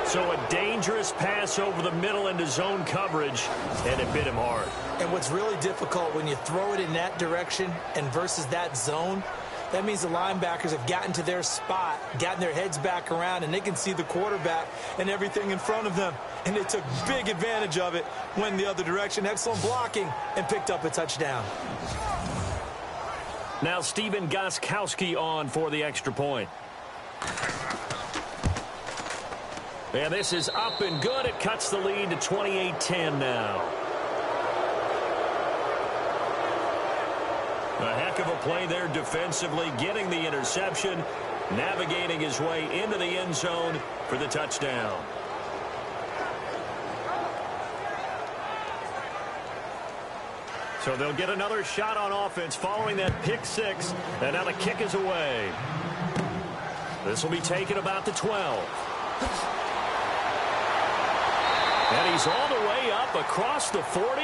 So a dangerous pass over the middle into zone coverage, and it bit him hard. And what's really difficult when you throw it in that direction and versus that zone, that means the linebackers have gotten to their spot, gotten their heads back around, and they can see the quarterback and everything in front of them. And they took big advantage of it, went the other direction. Excellent blocking, and picked up a touchdown. Now Stephen Gostkowski on for the extra point. And this is up and good. It cuts the lead to 28-10 now. A heck of a play there defensively, getting the interception, navigating his way into the end zone for the touchdown. So they'll get another shot on offense following that pick 6, and now the kick is away. This will be taken about the 12. And he's all the way up across the 40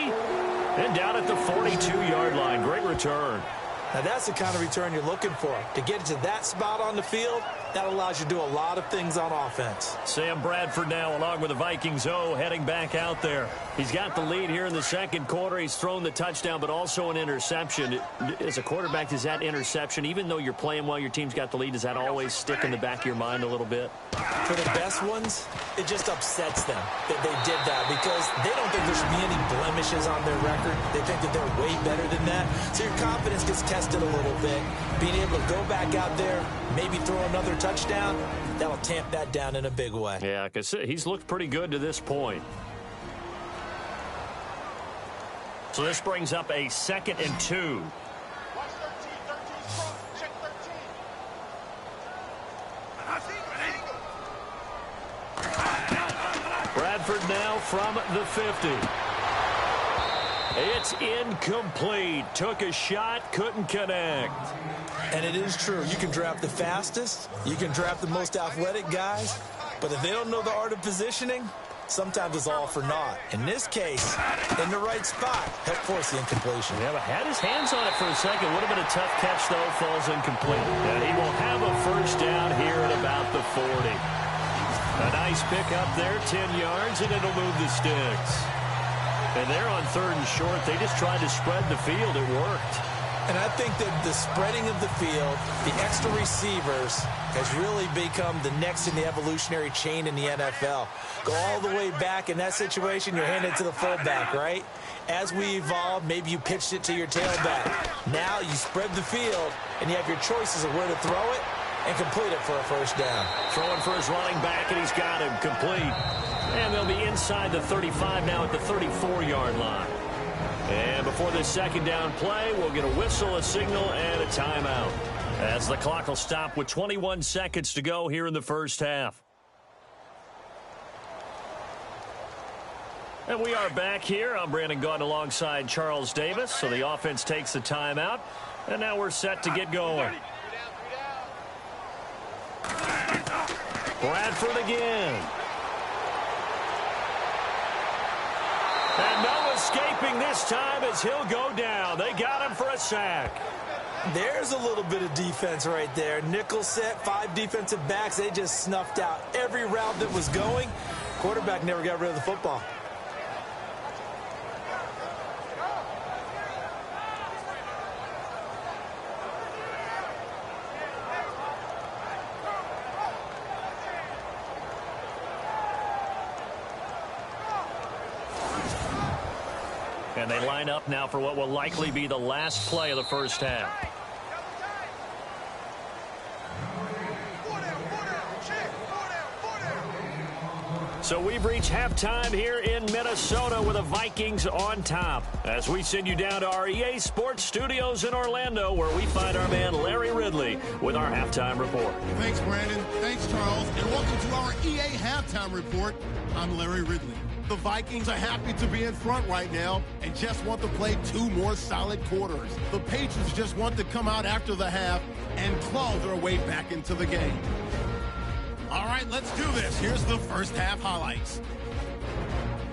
and down at the 42-yard line. Great return. Now that's the kind of return you're looking for. To get to that spot on the field, that allows you to do a lot of things on offense. Sam Bradford now along with the Vikings heading back out there. He's got the lead here in the second quarter. He's thrown the touchdown, but also an interception. As a quarterback, does that interception, even though you're playing well, your team's got the lead, does that always stick in the back of your mind a little bit? For the best ones, it just upsets them that they did that because they don't think there should be any blemishes on their record. They think that they're way better than that. So your confidence gets tested a little bit. Being able to go back out there, maybe throw another touchdown, that'll tamp that down in a big way. Yeah, because he's looked pretty good to this point. So this brings up a 2nd and 2. Bradford now from the 50. It's incomplete. Took a shot, couldn't connect. And it is true. You can draft the fastest. You can draft the most athletic guys. But if they don't know the art of positioning, sometimes it's all for naught. In this case, in the right spot, helped force the incompletion. Yeah, but had his hands on it for a second. Would have been a tough catch, though. Falls incomplete. And he will have a first down here at about the 40. A nice pick up there, 10 yards, and it'll move the sticks. And they're on 3rd and short. They just tried to spread the field. It worked. And I think that the spreading of the field, the extra receivers, has really become the next in the evolutionary chain in the NFL. Go all the way back in that situation, you're handed to the fullback, right? As we evolved, maybe you pitched it to your tailback. Now you spread the field, and you have your choices of where to throw it and complete it for a first down. Throwing for his running back, and he's got him complete. And they'll be inside the 35 now at the 34-yard line. And before this second down play, we'll get a whistle, a signal, and a timeout. As As the clock will stop with 21 seconds to go here in the first half. And we are back here. I'm Brandon Gaudin alongside Charles Davis. So the offense takes the timeout. And now we're set to get going. Bradford again. And no escaping this time as he'll go down. They got him for a sack. There's a little bit of defense right there. Nickel set, 5 defensive backs. They just snuffed out every route that was going. Quarterback never got rid of the football. And they line up now for what will likely be the last play of the first half. So we've reached halftime here in Minnesota with the Vikings on top. As we send you down to our EA Sports Studios in Orlando, where we find our man Larry Ridley with our halftime report. Thanks, Brandon. Thanks, Charles. And welcome to our EA Halftime Report. I'm Larry Ridley. The Vikings are happy to be in front right now and just want to play 2 more solid quarters. The Patriots just want to come out after the half and claw their way back into the game. All right, let's do this. Here's the first half highlights.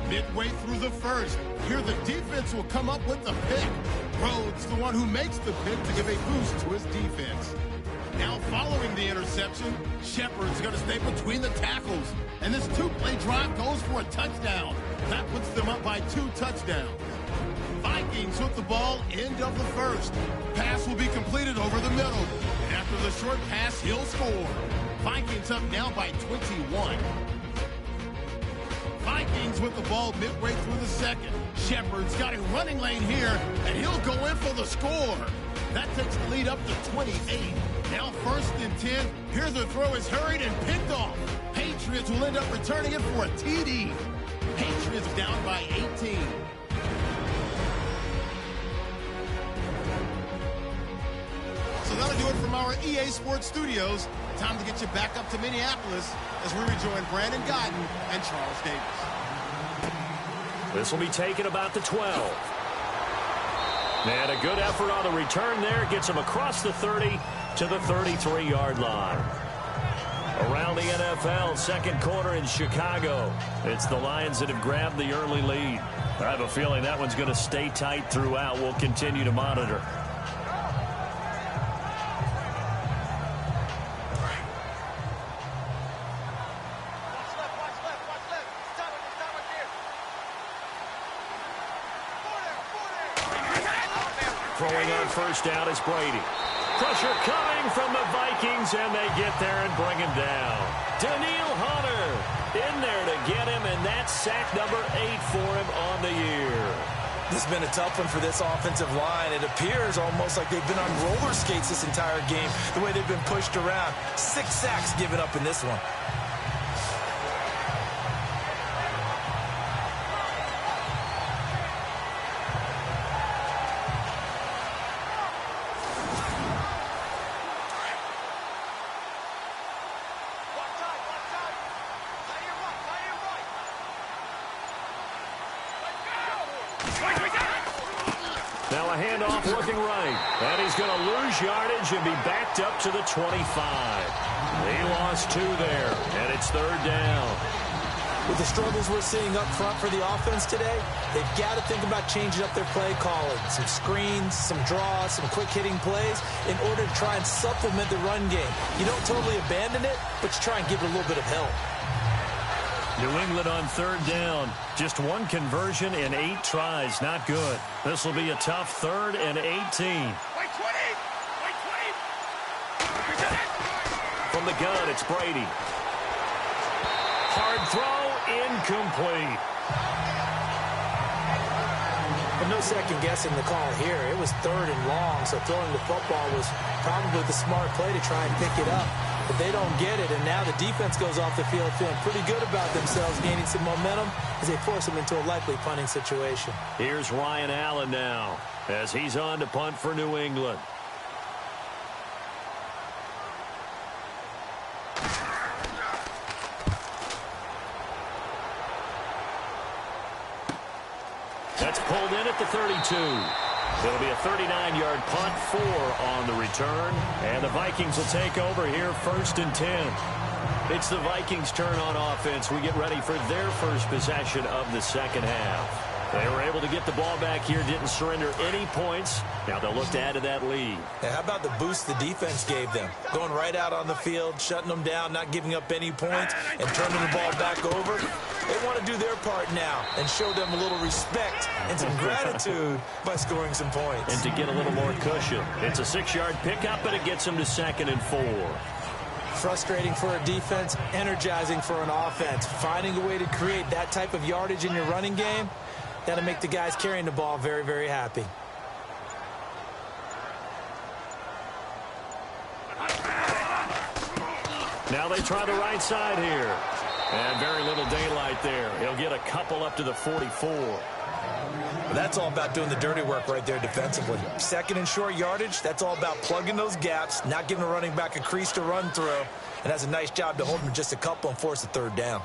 Midway through the first, here the defense will come up with the pick. Rhodes, the one who makes the pick to give a boost to his defense. Now following the interception, Shepard's going to stay between the tackles. And this 2-play drive goes for a touchdown. That puts them up by 2 touchdowns. Vikings with the ball, end of the first. Pass will be completed over the middle. And after the short pass, he'll score. Vikings up now by 21. Vikings with the ball midway through the second. Shepard's got a running lane here, and he'll go in for the score. That takes the lead up to 28. Now 1st and 10. Here the throw is hurried and picked off. Patriots will end up returning it for a TD. Patriots down by 18. So that'll do it from our EA Sports Studios. Time to get you back up to Minneapolis as we rejoin Brandon Gaudin and Charles Davis. This will be taken about the 12. And a good effort on the return there. Gets him across the 30 to the 33-yard line. Around the NFL, second quarter in Chicago. It's the Lions that have grabbed the early lead. I have a feeling that one's going to stay tight throughout. We'll continue to monitor. Throwing on first down is Brady. Pressure coming from the Vikings, and they get there and bring him down. Daniil Hunter in there to get him, and that's sack number 8 for him on the year. This has been a tough one for this offensive line. It appears almost like they've been on roller skates this entire game, the way they've been pushed around. 6 sacks given up in this one. Now a handoff looking right. And he's going to lose yardage and be backed up to the 25. He lost 2 there, and it's 3rd down. With the struggles we're seeing up front for the offense today, they've got to think about changing up their play calling. Some screens, some draws, some quick-hitting plays in order to try and supplement the run game. You don't totally abandon it, but you try and give it a little bit of help. New England on 3rd down. Just 1 conversion in 8 tries. Not good. This will be a tough 3rd and 18. From the gun, it's Brady. Hard throw, incomplete. And no second guessing the call here. It was 3rd and long, so throwing the football was probably the smart play to try and pick it up. But they don't get it, and now the defense goes off the field feeling pretty good about themselves, gaining some momentum as they force them into a likely punting situation. Here's Ryan Allen now as he's on to punt for New England. That's pulled in at the 32. It'll be a 39-yard punt, 4 on the return. And the Vikings will take over here, 1st and 10. It's the Vikings' turn on offense. We get ready for their first possession of the second half. They were able to get the ball back here, didn't surrender any points. Now they'll look to add to that lead. Yeah, how about the boost the defense gave them? Going right out on the field, shutting them down, not giving up any points, and turning the ball back over. They want to do their part now and show them a little respect and some gratitude by scoring some points. And to get a little more cushion. It's a 6-yard pickup, but it gets them to 2nd and 4. Frustrating for a defense, energizing for an offense. Finding a way to create that type of yardage in your running game, that'll make the guys carrying the ball very, very happy. Now they try the right side here. And very little daylight there. He'll get a couple up to the 44. That's all about doing the dirty work right there defensively. 2nd and short yardage, that's all about plugging those gaps, not giving a running back a crease to run through. And that's a nice job to hold him just a couple and force a 3rd down.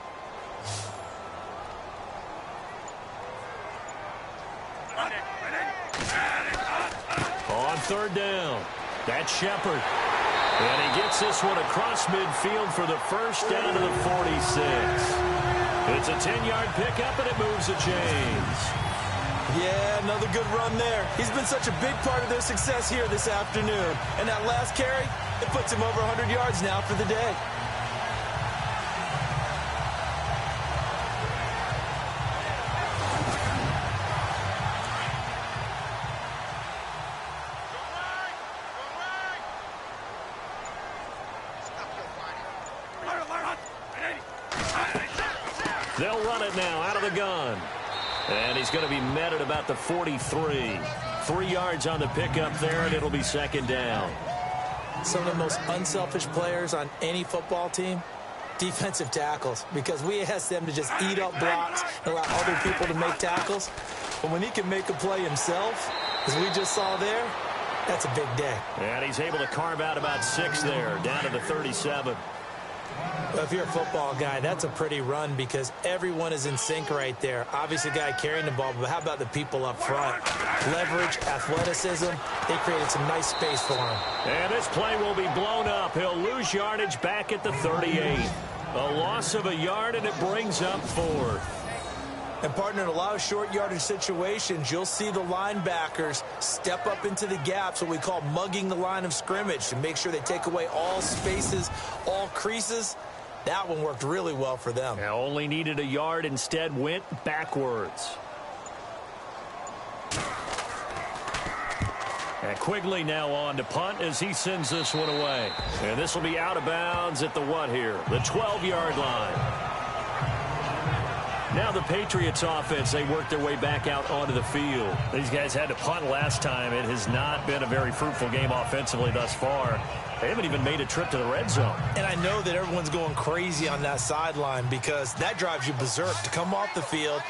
On 3rd down, that's Shepard. And he gets this one across midfield for the 1st down to the 46. It's a 10-yard pickup, and it moves the chains. Yeah, another good run there. He's been such a big part of their success here this afternoon. And that last carry, it puts him over 100 yards now for the day. They'll run it now out of the gun. And he's going to be met at about the 43. 3 yards on the pickup there, and it'll be 2nd down. Some of the most unselfish players on any football team, defensive tackles, because we ask them to just eat up blocks and allow other people to make tackles. But when he can make a play himself, as we just saw there, that's a big day. And he's able to carve out about 6 there, down to the 37. Well, if you're a football guy, that's a pretty run because everyone is in sync right there. Obviously, the guy carrying the ball, but how about the people up front? Leverage, athleticism, they created some nice space for him. And this play will be blown up. He'll lose yardage back at the 38. A loss of a yard, and it brings up 4th. And, partner, in a lot of short yardage situations, you'll see the linebackers step up into the gaps, what we call mugging the line of scrimmage, to make sure they take away all spaces, all creases. That one worked really well for them. Now only needed a yard, instead went backwards. And Quigley now on to punt as he sends this one away. And this will be out of bounds at the what here? The 12-yard line. Now the Patriots offense, they work their way back out onto the field. These guys had to punt last time. It has not been a very fruitful game offensively thus far. They haven't even made a trip to the red zone. And I know that everyone's going crazy on that sideline because that drives you berserk to come off the field,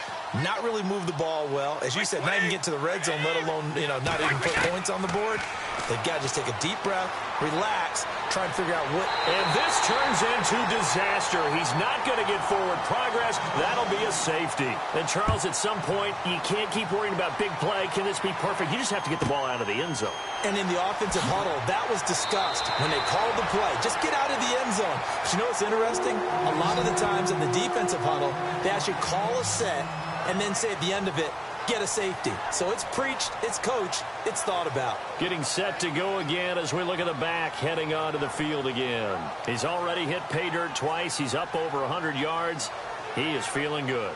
not really move the ball well. As you said, not even get to the red zone, let alone, not even put points on the board. They've got to just take a deep breath, relax, try and figure out what. And this turns into disaster. He's not going to get forward progress. That'll be a safety. And, Charles, at some point, you can't keep worrying about big play. Can this be perfect? You just have to get the ball out of the end zone. And in the offensive huddle, that was discussed when they called the play. Just get out of the end zone. But you know what's interesting? A lot of the times in the defensive huddle, they actually call a set and then say at the end of it, get a safety. So it's preached, it's coached, it's thought about. Getting set to go again as we look at the back, heading onto the field again. He's already hit pay dirt twice. He's up over 100 yards. He is feeling good.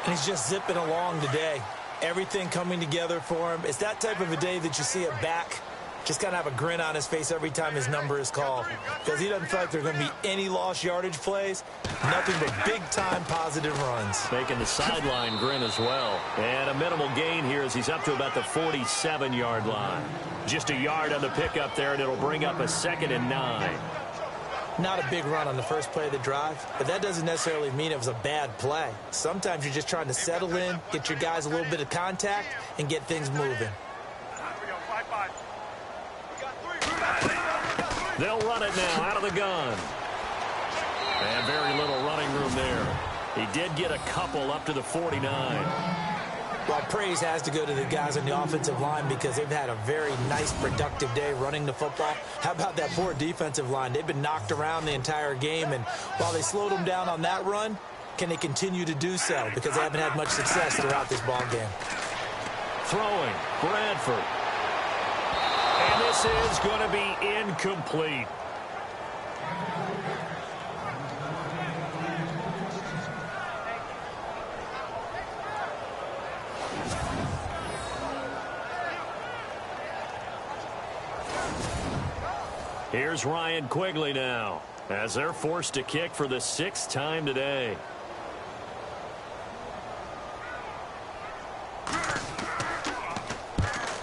And he's just zipping along today. Everything coming together for him. It's that type of a day that you see a back just kind of have a grin on his face every time his number is called. Because he doesn't feel like there are going to be any lost yardage plays. Nothing but big-time positive runs. Making the sideline grin as well. And a minimal gain here as he's up to about the 47-yard line. Just a yard on the pickup there, and it'll bring up a 2nd and 9. Not a big run on the first play of the drive, but that doesn't necessarily mean it was a bad play. Sometimes you're just trying to settle in, get your guys a little bit of contact, and get things moving. They'll run it now out of the gun. And very little running room there. He did get a couple up to the 49. Well, praise has to go to the guys on the offensive line because they've had a very nice, productive day running the football. How about that poor defensive line? They've been knocked around the entire game, and while they slowed them down on that run, can they continue to do so? Because they haven't had much success throughout this ball game. Throwing, Bradford. And this is going to be incomplete. Here's Ryan Quigley now, as they're forced to kick for the 6th time today.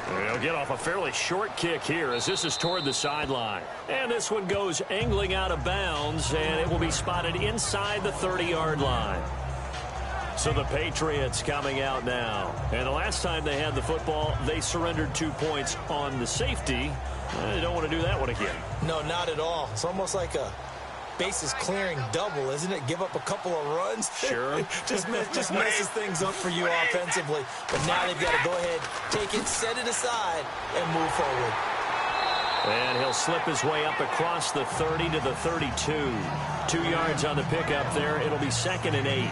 They'll get off a fairly short kick here as this is toward the sideline. And this one goes angling out of bounds, and it will be spotted inside the 30-yard line. So the Patriots coming out now. And the last time they had the football, they surrendered 2 points on the safety. They don't want to do that one again. No, not at all. It's almost like a bases clearing double, isn't it? Give up a couple of runs. Sure. just messes things up for you offensively. But now they've got to go ahead, take it, set it aside, and move forward. And he'll slip his way up across the 30 to the 32. 2 yards on the pickup there. It'll be 2nd and 8.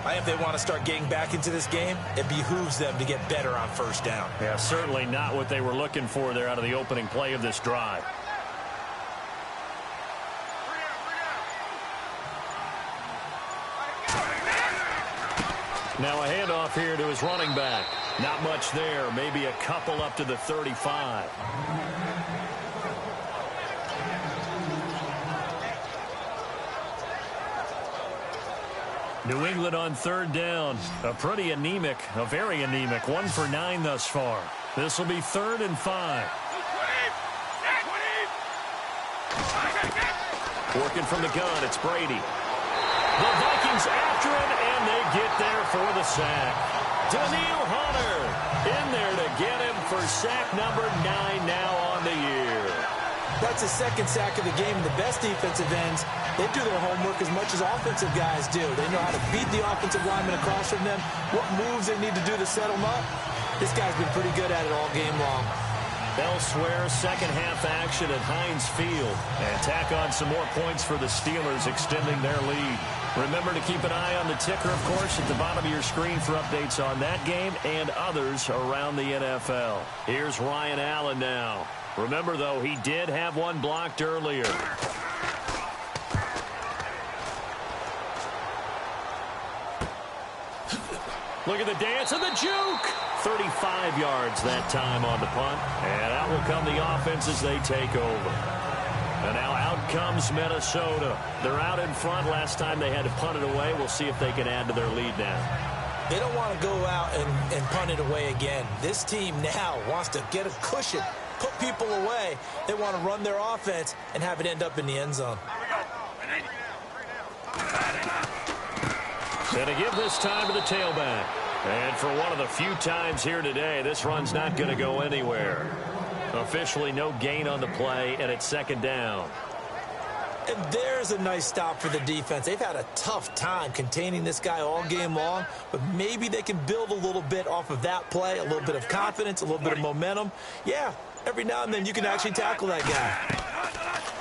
If they want to start getting back into this game, it behooves them to get better on first down. Yeah, certainly not what they were looking for there out of the opening play of this drive. Now a handoff here to his running back. Not much there. Maybe a couple up to the 35. New England on 3rd down. A very anemic, 1 for 9 thus far. This will be 3rd and 5. Working from the gun, it's Brady. The Vikings after it, and they get there for the sack. Daniil Hunter in there to get him for sack number 9 now on the year. That's his 2nd sack of the game. The best defensive ends, they do their homework as much as offensive guys do. They know how to beat the offensive lineman across from them, what moves they need to do to set them up. This guy's been pretty good at it all game long. Elsewhere, second half action at Heinz Field. And tack on some more points for the Steelers, extending their lead. Remember to keep an eye on the ticker, of course, at the bottom of your screen for updates on that game and others around the NFL. Here's Ryan Allen now. Remember, though, he did have one blocked earlier. Look at the dance and the juke. 35 yards that time on the punt. And out will come the offense as they take over. And now out comes Minnesota. They're out in front. Last time they had to punt it away. We'll see if they can add to their lead now. They don't want to go out and punt it away again. This team now wants to get a cushion, put people away. They want to run their offense and have it end up in the end zone. And to give this time to the tailback. And for one of the few times here today, this run's not going to go anywhere. Officially no gain on the play, and it's 2nd down. And there's a nice stop for the defense. They've had a tough time containing this guy all game long, but maybe they can build a little bit off of that play, a little bit of confidence, a little bit of momentum. Yeah, every now and then you can actually tackle that guy.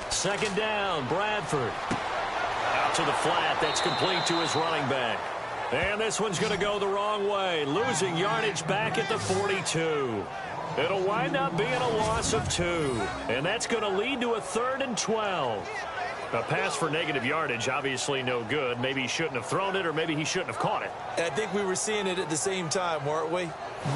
2nd down, Bradford. Out to the flat, that's complete to his running back. And this one's going to go the wrong way, losing yardage back at the 42. It'll wind up being a loss of 2, and that's going to lead to a 3rd and 12. A pass for negative yardage, obviously no good. Maybe he shouldn't have thrown it, or maybe he shouldn't have caught it. I think we were seeing it at the same time, weren't we?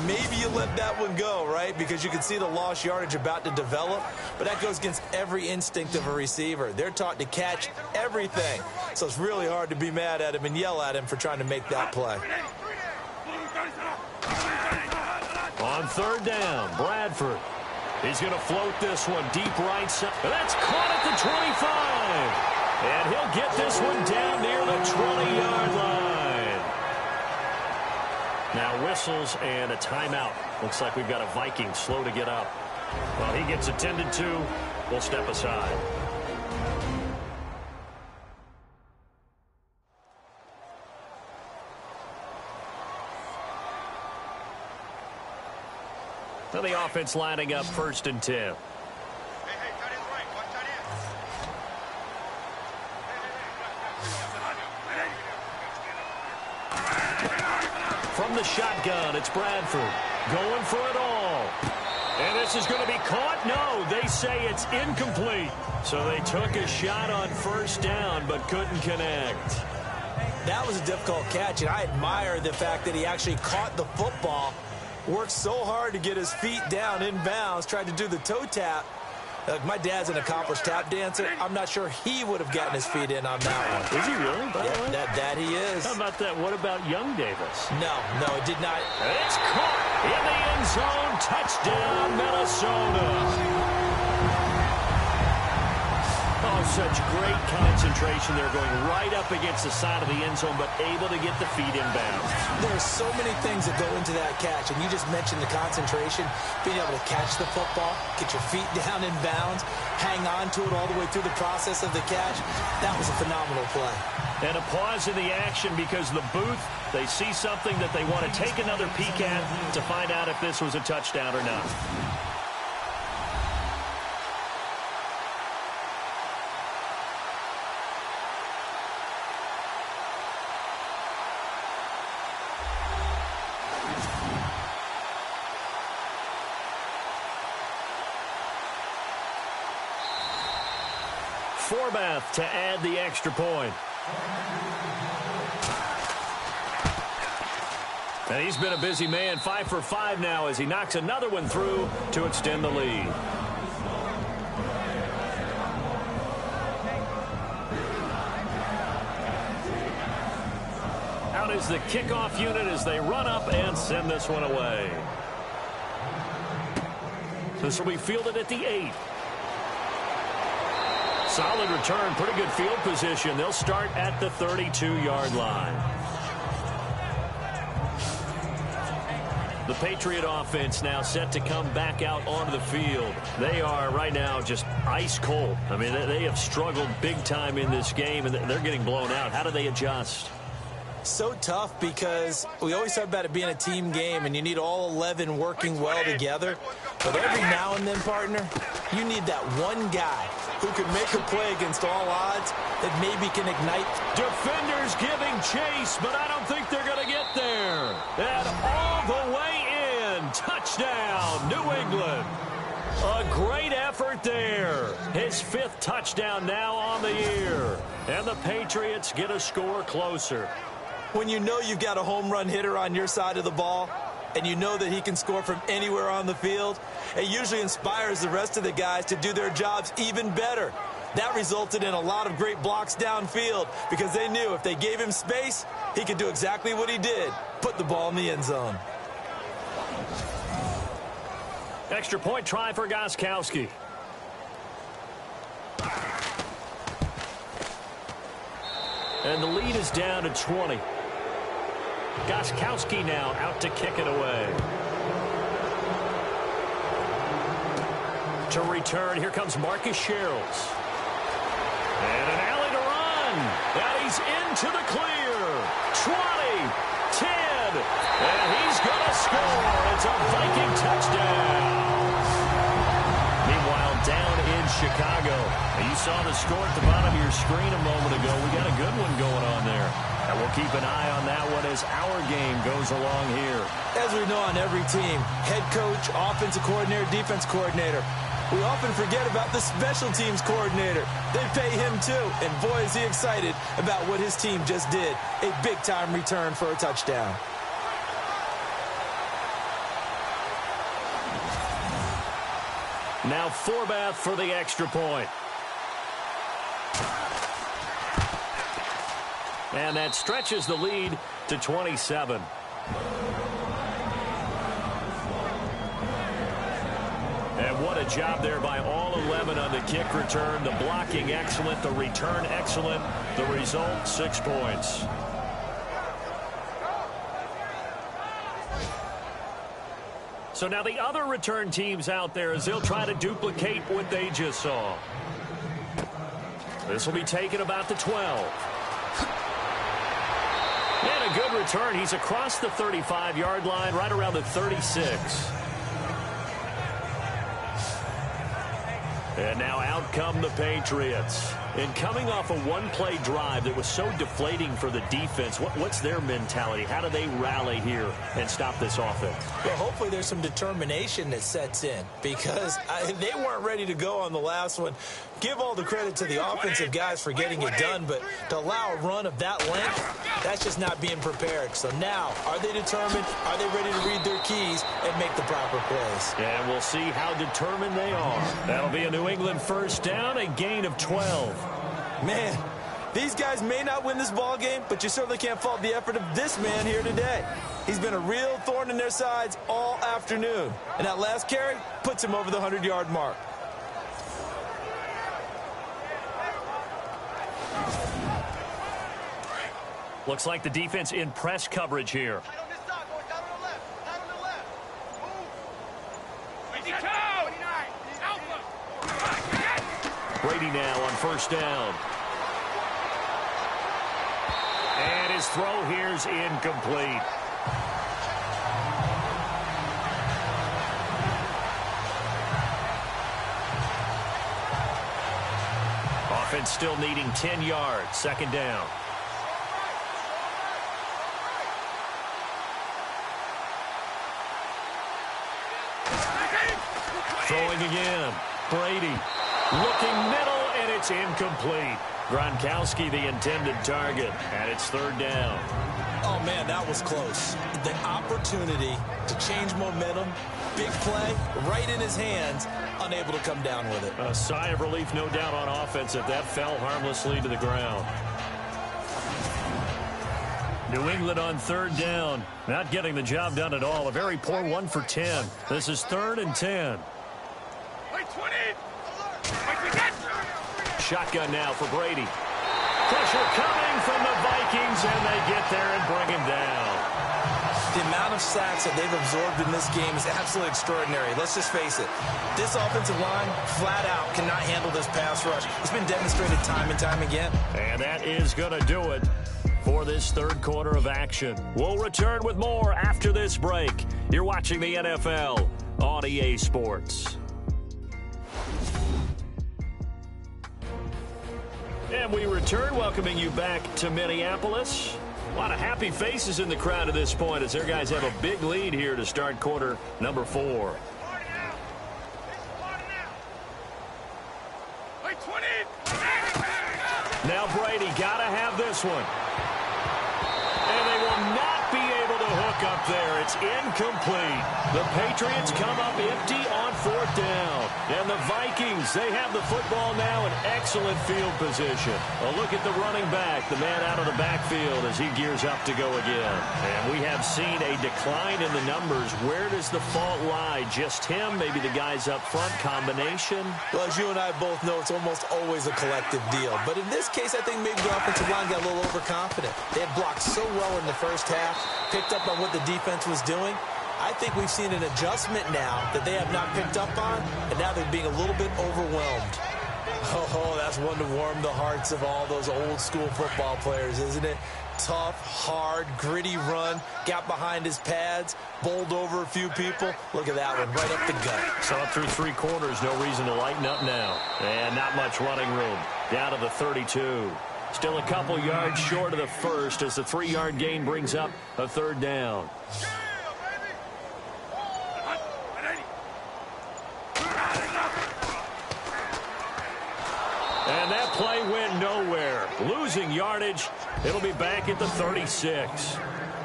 Maybe you let that one go, right? Because you can see the lost yardage about to develop. But that goes against every instinct of a receiver. They're taught to catch everything. So it's really hard to be mad at him and yell at him for trying to make that play. On 3rd down, Bradford. He's going to float this one deep right side. That's caught at the 25. And he'll get this one down near the 20-yard line. Now whistles and a timeout. Looks like we've got a Viking slow to get up. Well, he gets attended to. We'll step aside. So the offense lining up 1st and 10. From the shotgun, it's Bradford going for it all. And this is going to be caught. No, they say it's incomplete. So they took a shot on 1st down but couldn't connect. That was a difficult catch, and I admire the fact that he actually caught the football, worked so hard to get his feet down in bounds, tried to do the toe tap. My dad's an accomplished tap dancer. I'm not sure he would have gotten his feet in on that one. Is he really? Yeah, that he is. How about that? What about Young Davis? No, it did not. It's caught in the end zone. Touchdown, Minnesota. Oh, such great concentration. They're going right up against the side of the end zone, but able to get the feet in bounds. There's so many things that go into that catch, and you just mentioned the concentration, being able to catch the football, get your feet down in bounds, hang on to it all the way through the process of the catch. That was a phenomenal play. And a pause in the action because the booth, they see something that they want to take another peek at to find out if this was a touchdown or not. Forbath to add the extra point. And he's been a busy man, 5 for 5 now as he knocks another one through to extend the lead. Out is the kickoff unit as they run up and send this one away. This will be fielded at the 8. Solid return, pretty good field position. They'll start at the 32-yard line. The Patriot offense now set to come back out onto the field. They are right now just ice cold. I mean, they have struggled big time in this game, and they're getting blown out. How do they adjust? So tough because we always talk about it being a team game, and you need all 11 working well together. But every now and then, partner, you need that one guy who can make a play against all odds that maybe can ignite. Defenders giving chase, but I don't think they're going to get there. And all the way in. Touchdown, New England. A great effort there. His 5th touchdown now on the year. And the Patriots get a score closer. When you know you've got a home run hitter on your side of the ball, and you know that he can score from anywhere on the field, it usually inspires the rest of the guys to do their jobs even better. That resulted in a lot of great blocks downfield because they knew if they gave him space, he could do exactly what he did, put the ball in the end zone. Extra point try for Gostkowski. And the lead is down to 20. Gostkowski now out to kick it away. To return, here comes Marcus Sherrills. And an alley to run. And he's into the clear. 20, 10, and he's going to score. It's a Viking touchdown. Meanwhile, down in Chicago. You saw the score at the bottom of your screen a moment ago. We got a good one going on there. And we'll keep an eye on that one as our game goes along here. As we know on every team, head coach, offensive coordinator, defense coordinator. We often forget about the special teams coordinator. They pay him too, and boy is he excited about what his team just did. A big-time return for a touchdown. Now Forbath for the extra point. And that stretches the lead to 27. And what a job there by all 11 on the kick return. The blocking excellent, the return excellent. The result, 6 points. So now the other return teams out there as they'll try to duplicate what they just saw. This will be taken about the 12. And a good return. He's across the 35-yard line, right around the 36. And now out come the Patriots. And coming off a one-play drive that was so deflating for the defense, what's their mentality? How do they rally here and stop this offense? Well, hopefully there's some determination that sets in because they weren't ready to go on the last one. Give all the credit to the offensive guys for getting it done, but to allow a run of that length, that's just not being prepared. So now, are they determined? Are they ready to read their keys and make the proper plays? And we'll see how determined they are. That'll be a New England first down, a gain of 12. Man, these guys may not win this ball game, but you certainly can't fault the effort of this man here today. He's been a real thorn in their sides all afternoon. And that last carry puts him over the 100-yard mark. Looks like the defense in press coverage here. Brady now on first down. And his throw here's incomplete. Offense still needing 10 yards. Second down. Throwing again. Brady looking middle, and it's incomplete. Gronkowski the intended target, and it's third down. Oh, man, that was close. The opportunity to change momentum, big play, right in his hands, unable to come down with it. A sigh of relief, no doubt, on offense if that fell harmlessly to the ground. New England on third down. Not getting the job done at all. A very poor 1 for 10. This is 3rd and 10. Shotgun now for Brady. Pressure coming from the Vikings, and they get there and bring him down. The amount of sacks that they've absorbed in this game is absolutely extraordinary. Let's just face it. This offensive line, flat out, cannot handle this pass rush. It's been demonstrated time and time again. And that is going to do it for this third quarter of action. We'll return with more after this break. You're watching the NFL on EA Sports. And we return, welcoming you back to Minneapolis. A lot of happy faces in the crowd at this point as their guys have a big lead here to start quarter number 4. Now Brady got to have this one. And they will not be able to hook up there. It's incomplete. The Patriots come up empty on fourth down. And the Vikings, they have the football now in excellent field position. A look at the running back, the man out of the backfield as he gears up to go again. And we have seen a decline in the numbers. Where does the fault lie? Just him? Maybe the guys up front? Combination? Well, as you and I both know, it's almost always a collective deal. But in this case, I think maybe the offensive line got a little overconfident. They had blocked so well in the first half, picked up on what the defense was doing. I think we've seen an adjustment now that they have not picked up on, and now they're being a little bit overwhelmed. Oh, that's one to warm the hearts of all those old school football players, isn't it? Tough, hard, gritty run, got behind his pads, bowled over a few people. Look at that one, right up the gut. So up through 3 quarters, no reason to lighten up now. And not much running room. Down to the 32. Still a couple yards short of the first as the 3-yard gain brings up a third down. And that play went nowhere. Losing yardage. It'll be back at the 36.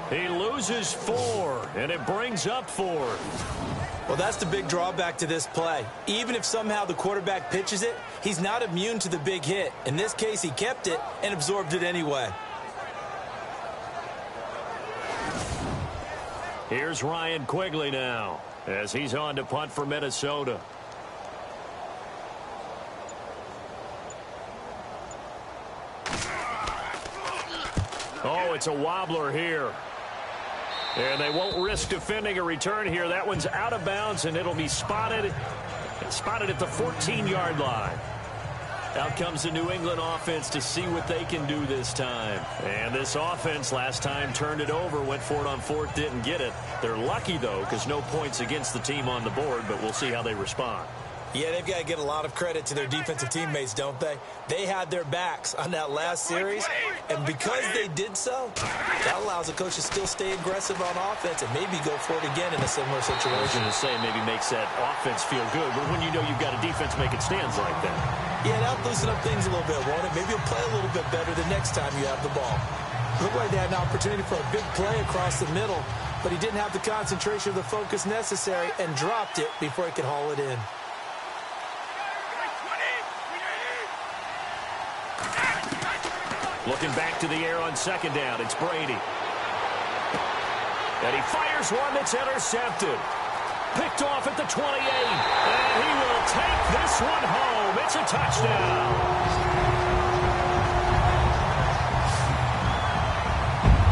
He loses 4, and it brings up 4. Well, that's the big drawback to this play. Even if somehow the quarterback pitches it, he's not immune to the big hit. In this case, he kept it and absorbed it anyway. Here's Ryan Quigley now as he's on to punt for Minnesota. Oh, it's a wobbler here. And they won't risk defending a return here. That one's out of bounds, and it'll be spotted at the 14-yard line. Out comes the New England offense to see what they can do this time. And this offense last time turned it over, went for it on fourth, didn't get it. They're lucky, though, because no points against the team on the board, but we'll see how they respond. Yeah, they've got to get a lot of credit to their defensive teammates, don't they? They had their backs on that last series, and because they did so, that allows the coach to still stay aggressive on offense and maybe go for it again in a similar situation. I was going to say maybe makes that offense feel good, but when you know you've got a defense making stands like that. Yeah, that'll loosen up things a little bit, won't it? Maybe you'll play a little bit better the next time you have the ball. Looked like they had an opportunity for a big play across the middle, but he didn't have the concentration or the focus necessary and dropped it before he could haul it in. Looking back to the air on second down, it's Brady. And he fires one that's intercepted. Picked off at the 28. And he will take this one home. It's a touchdown.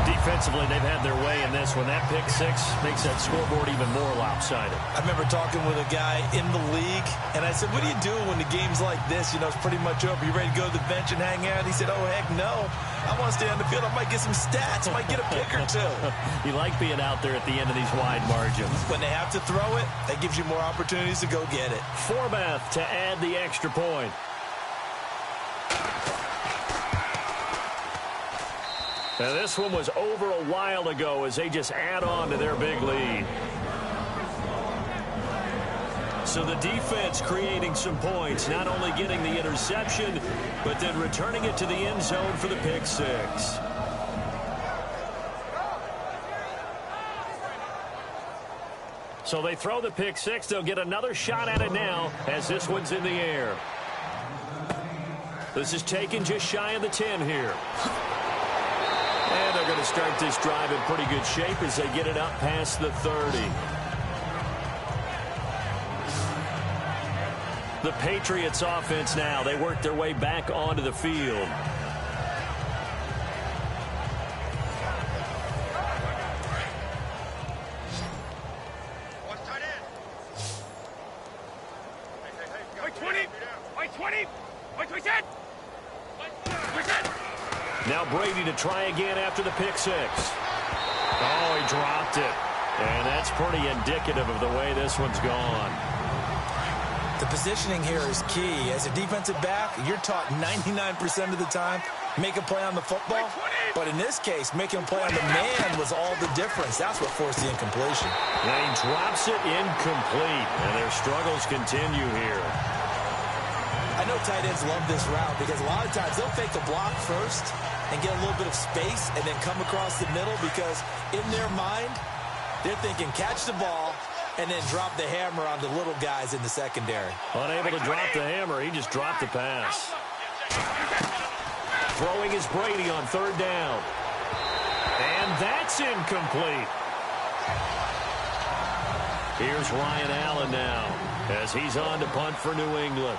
Defensively, they've had their way in this one. That pick six makes that scoreboard even more lopsided. I remember talking with a guy in the league, and I said, what do you do when the game's like this? You know, it's pretty much over. You ready to go to the bench and hang out? He said, oh, heck no. I want to stay on the field. I might get some stats. I might get a pick or two. You like being out there at the end of these wide margins. When they have to throw it, that gives you more opportunities to go get it. Forbath to add the extra point. Now, this one was over a while ago as they just add on to their big lead. So the defense creating some points, not only getting the interception, but then returning it to the end zone for the pick six. So they throw the pick six. They'll get another shot at it now as this one's in the air. This is taken just shy of the 10 here. And they're going to start this drive in pretty good shape as they get it up past the 30. The Patriots offense now. They work their way back onto the field. Now Brady to try again after the pick six. Oh, he dropped it. And that's pretty indicative of the way this one's gone. The positioning here is key. As a defensive back, you're taught 99% of the time, make a play on the football. But in this case, making a play on the man was all the difference. That's what forced the incompletion. And he drops it incomplete. And their struggles continue here. I know tight ends love this route because a lot of times they'll fake a block first and get a little bit of space and then come across the middle because in their mind, they're thinking catch the ball and then drop the hammer on the little guys in the secondary. Unable to drop the hammer, he just dropped the pass. Throwing is Brady on third down. And that's incomplete. Here's Ryan Allen now as he's on to punt for New England.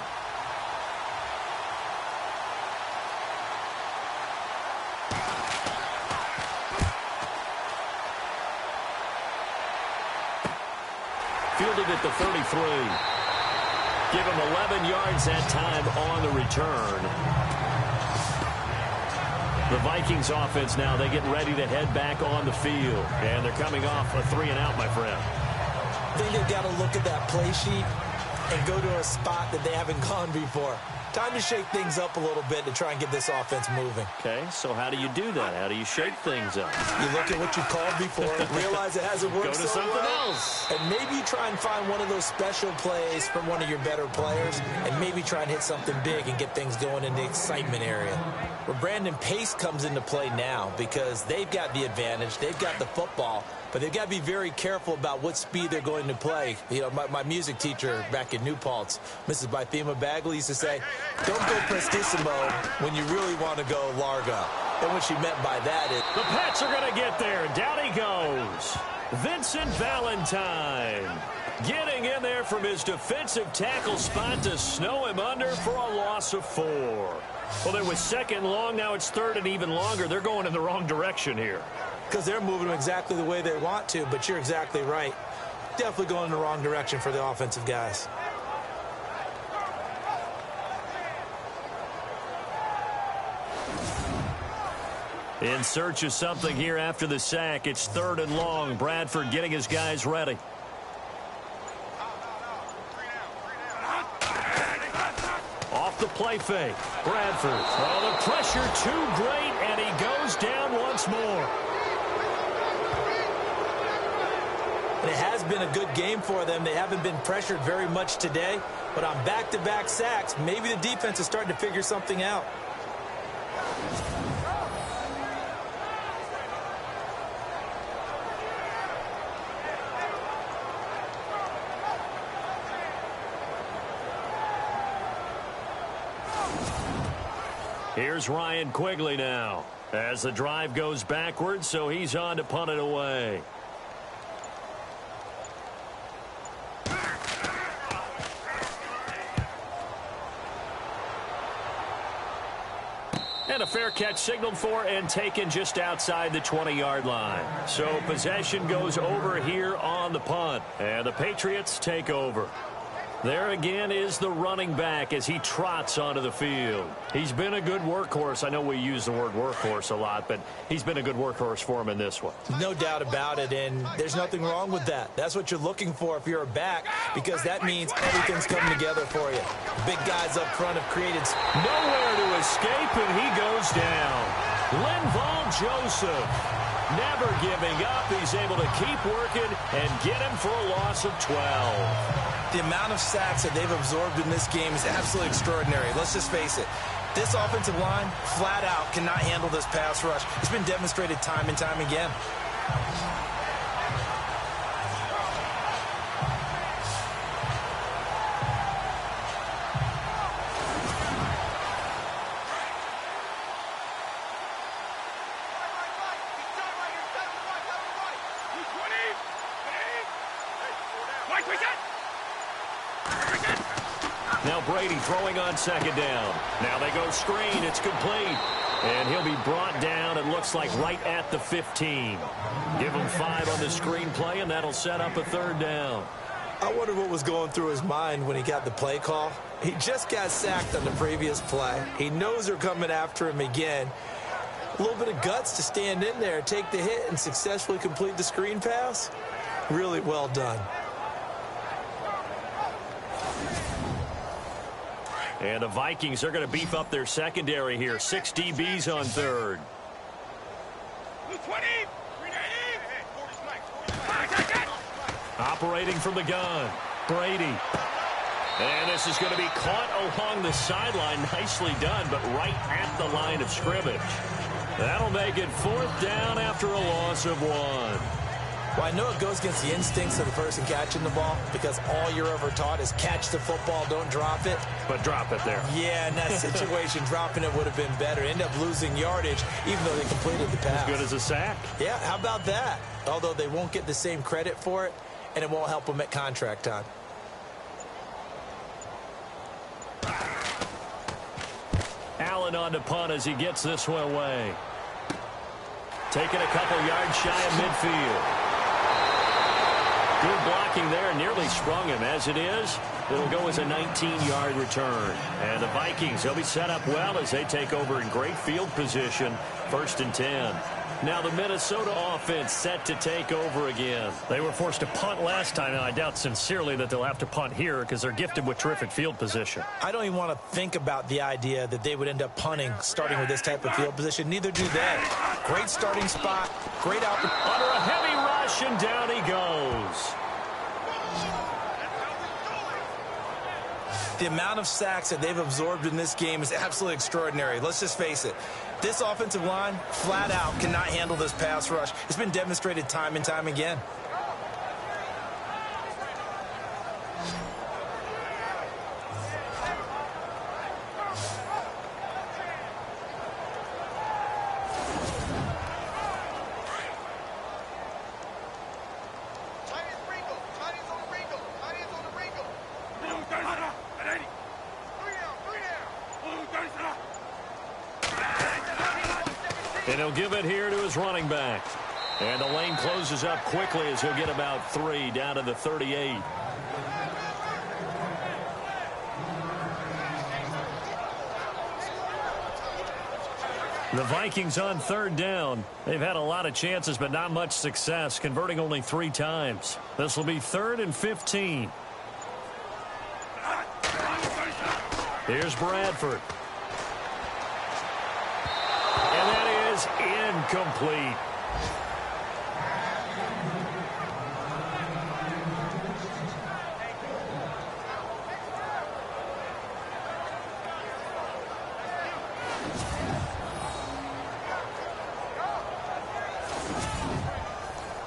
Fielded at the 33. Give him 11 yards that time on the return. The Vikings offense now, they get ready to head back on the field. And they're coming off a 3-and-out, my friend. I think they've got to look at that play sheet and go to a spot that they haven't gone before. Time to shake things up a little bit to try and get this offense moving. Okay, so how do you do that? How do you shake things up? You look at what you called before, realize it hasn't worked Go to something else. And maybe try and find one of those special plays from one of your better players and maybe try and hit something big and get things going in the excitement area. Where Brandon Pace comes into play now because they've got the advantage, they've got the football, but they've got to be very careful about what speed they're going to play. You know, my music teacher back in New Paltz, Mrs. Bythema Bagley, used to say, don't go prestissimo when you really want to go largo. And what she meant by that is... The Pats are going to get there. Down he goes. Vincent Valentine getting in there from his defensive tackle spot to snow him under for a loss of 4. Well, there was second long. Now it's third and even longer. They're going in the wrong direction here. Because they're moving them exactly the way they want to, but you're exactly right. Definitely going in the wrong direction for the offensive guys. In search of something here after the sack. It's third and long. Bradford getting his guys ready. play fake. Bradford. Oh, the pressure too great, and he goes down once more. It has been a good game for them. They haven't been pressured very much today, but on back-to-back sacks, maybe the defense is starting to figure something out. Here's Ryan Quigley now as the drive goes backwards, so he's on to punt it away. And a fair catch signaled for and taken just outside the 20-yard line. So possession goes over here on the punt, and the Patriots take over. There again is the running back as he trots onto the field. He's been a good workhorse. I know we use the word workhorse a lot, but he's been a good workhorse for him in this one. No doubt about it, and there's nothing wrong with that. That's what you're looking for if you're a back, because that means everything's coming together for you. Big guys up front have created nowhere to escape, and he goes down. Linval Joseph, never giving up. He's able to keep working and get him for a loss of 12. The amount of sacks that they've absorbed in this game is absolutely extraordinary. Let's just face it. This offensive line, flat out, cannot handle this pass rush. It's been demonstrated time and time again. Now Brady throwing on second down. Now they go screen. It's complete. And he'll be brought down, it looks like, right at the 15. Give him 5 on the screen play, and that'll set up a third down. I wonder what was going through his mind when he got the play call. He just got sacked on the previous play. He knows they're coming after him again. A little bit of guts to stand in there, take the hit, and successfully complete the screen pass. Really well done. And the Vikings are going to beef up their secondary here. 6 DBs on third. Operating from the gun, Brady. And this is going to be caught along the sideline. Nicely done, but right at the line of scrimmage. That'll make it 4th down after a loss of 1. Well, I know it goes against the instincts of the person catching the ball because all you're ever taught is catch the football, don't drop it. But drop it there. Yeah, in that situation, dropping it would have been better. End up losing yardage even though they completed the pass. As good as a sack. Yeah, how about that? Although they won't get the same credit for it, and it won't help them at contract time. Allen on the punt as he gets this one away. Taking a couple yards shy of midfield. Good blocking there, nearly sprung him. As it is, it'll go as a 19-yard return. And the Vikings, they'll be set up well as they take over in great field position, 1st and 10. Now the Minnesota offense set to take over again. They were forced to punt last time, and I doubt sincerely that they'll have to punt here because they're gifted with terrific field position. I don't even want to think about the idea that they would end up punting starting with this type of field position. Neither do they. Great starting spot, great opportunity. Under a heavy rush, and down he goes. The amount of sacks that they've absorbed in this game is absolutely extraordinary. Let's just face it. This offensive line, flat out, cannot handle this pass rush. It's been demonstrated time and time again. And he'll give it here to his running back. And the lane closes up quickly as he'll get about 3 down to the 38. The Vikings on 3rd down. They've had a lot of chances, but not much success, converting only 3 times. This will be 3rd and 15. Here's Bradford. And that is incomplete.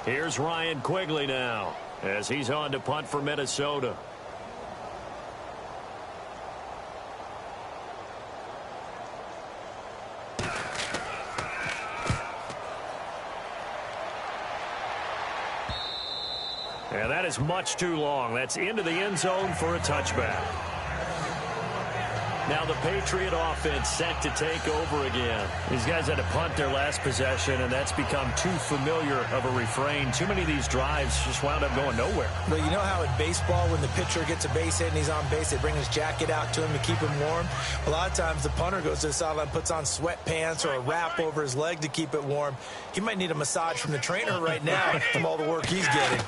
Here's Ryan Quigley now as he's on to punt for Minnesota. And that is much too long. That's into the end zone for a touchback. Now the Patriot offense set to take over again. These guys had to punt their last possession, and that's become too familiar of a refrain. Too many of these drives just wound up going nowhere. But you know how in baseball, when the pitcher gets a base hit and he's on base, they bring his jacket out to him to keep him warm? A lot of times the punter goes to the sideline, puts on sweatpants or a wrap over his leg to keep it warm. He might need a massage from the trainer right now from all the work he's getting.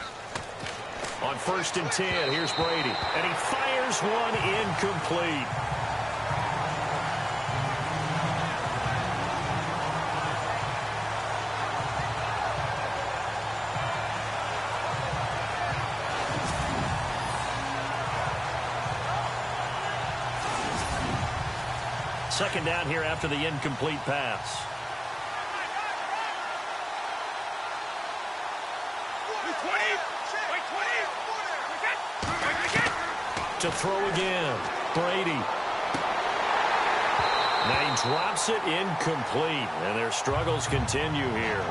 On 1st and 10, here's Brady. And he fires one incomplete. Second down here after the incomplete pass. To throw again, Brady. Now he drops it incomplete, and their struggles continue here.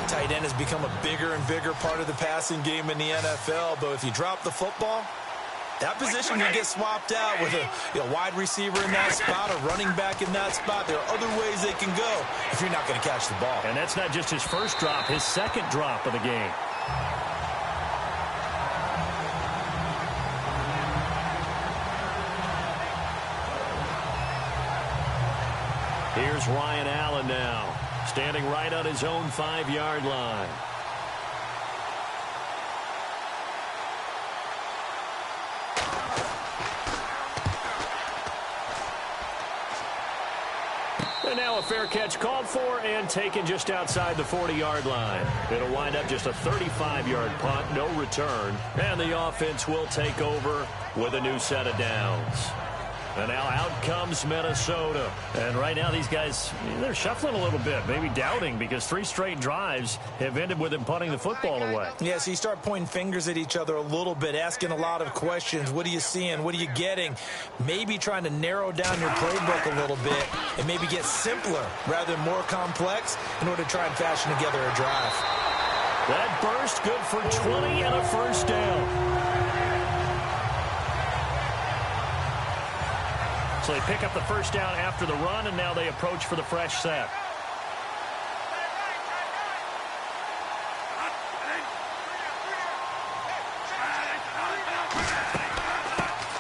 Tight end has become a bigger and bigger part of the passing game in the NFL, but if you drop the football, that position can get swapped out with a wide receiver in that spot, a running back in that spot. There are other ways they can go if you're not going to catch the ball. And that's not just his first drop, his second drop of the game. Here's Ryan Allen now, standing right on his own 5-yard line. And now a fair catch called for and taken just outside the 40-yard line. It'll wind up just a 35-yard punt, no return. And the offense will take over with a new set of downs. And now out comes Minnesota. And right now these guys, they're shuffling a little bit, maybe doubting, because 3 straight drives have ended with them punting the football away. Yeah, so you start pointing fingers at each other a little bit, asking a lot of questions. What are you seeing? What are you getting? Maybe trying to narrow down your playbook a little bit and maybe get simpler rather than more complex in order to try and fashion together a drive. That burst good for 20 and a first down. So they pick up the first down after the run, and now they approach for the fresh set.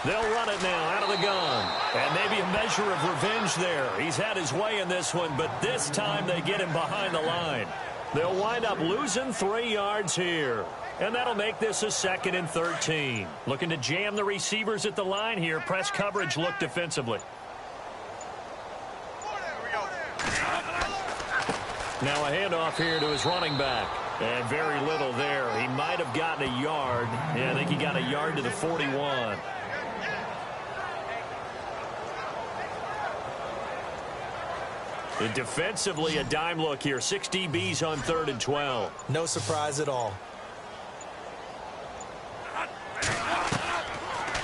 They'll run it now out of the gun. And maybe a measure of revenge there. He's had his way in this one, but this time they get him behind the line. They'll wind up losing 3 yards here. And that'll make this a 2nd and 13. Looking to jam the receivers at the line here. Press coverage look defensively. Now a handoff here to his running back. And very little there. He might have gotten a yard. Yeah, I think he got a yard to the 41. And defensively, a dime look here. 6 DBs on 3rd and 12. No surprise at all.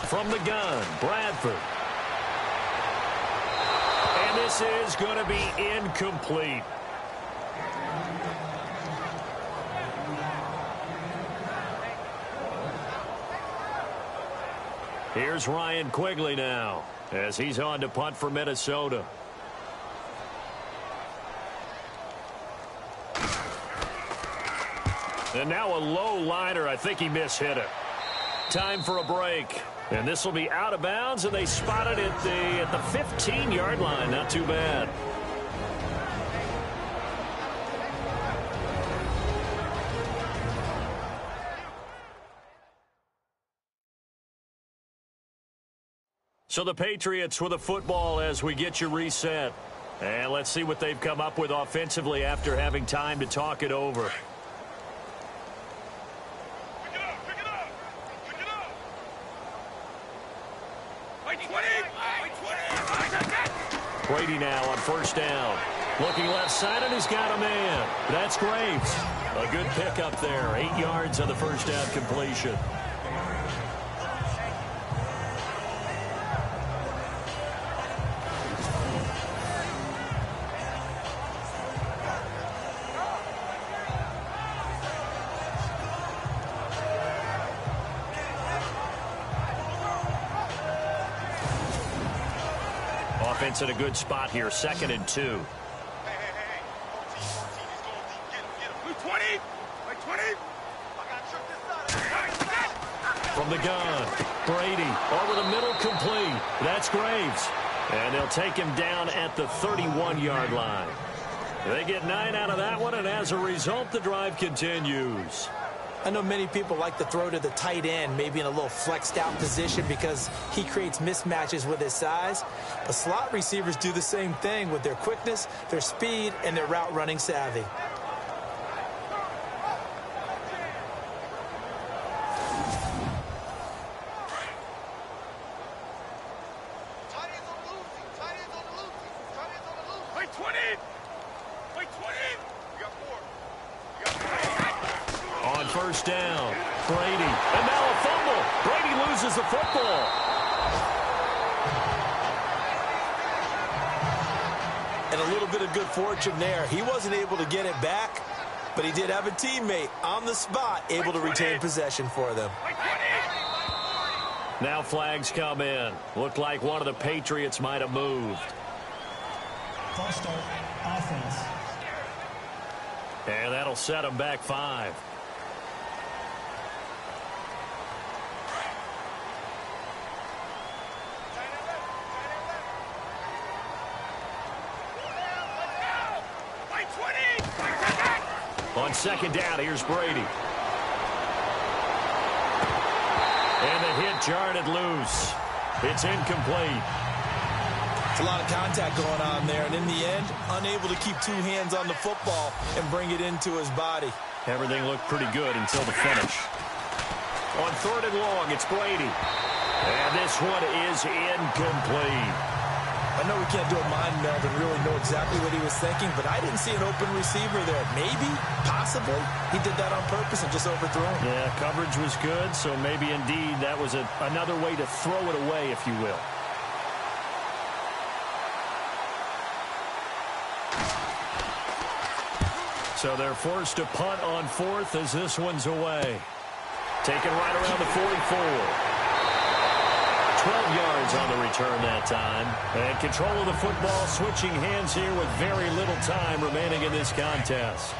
From the gun, Bradford. And this is going to be incomplete. Here's Ryan Quigley now as he's on to punt for Minnesota. And now a low liner. I think he mishit it. Time for a break. And this will be out of bounds, and they spot it at the 15-yard line. Not too bad. So the Patriots with the football as we get you reset. And let's see what they've come up with offensively after having time to talk it over. Brady now on first down. Looking left side, and he's got a man. That's Graves. A good pickup there. 8 yards on the first down completion. Offense in a good spot here, 2nd and 2. From the gun, Brady over the middle, complete. That's Graves. And they'll take him down at the 31-yard line. They get 9 out of that one, and as a result, the drive continues. I know many people like to throw to the tight end, maybe in a little flexed out position because he creates mismatches with his size. But slot receivers do the same thing with their quickness, their speed, and their route running savvy. First down, Brady, and now a fumble. Brady loses the football. And a little bit of good fortune there. He wasn't able to get it back, but he did have a teammate on the spot able to retain possession for them. Now flags come in. Looked like one of the Patriots might have moved. False start, offense. And that'll set them back 5. On second down, here's Brady. And the hit jarred it loose. It's incomplete. It's a lot of contact going on there, and in the end, unable to keep 2 hands on the football and bring it into his body. Everything looked pretty good until the finish. On 3rd and long, it's Brady. And this one is incomplete. I know we can't do a mind meld and really know exactly what he was thinking, but I didn't see an open receiver there. Maybe, possibly, he did that on purpose and just overthrew him. Yeah, coverage was good, so maybe indeed that was another way to throw it away, if you will. So they're forced to punt on 4th as this one's away. Taken right around the 44. 12 yards on the return that time. And control of the football, switching hands here with very little time remaining in this contest.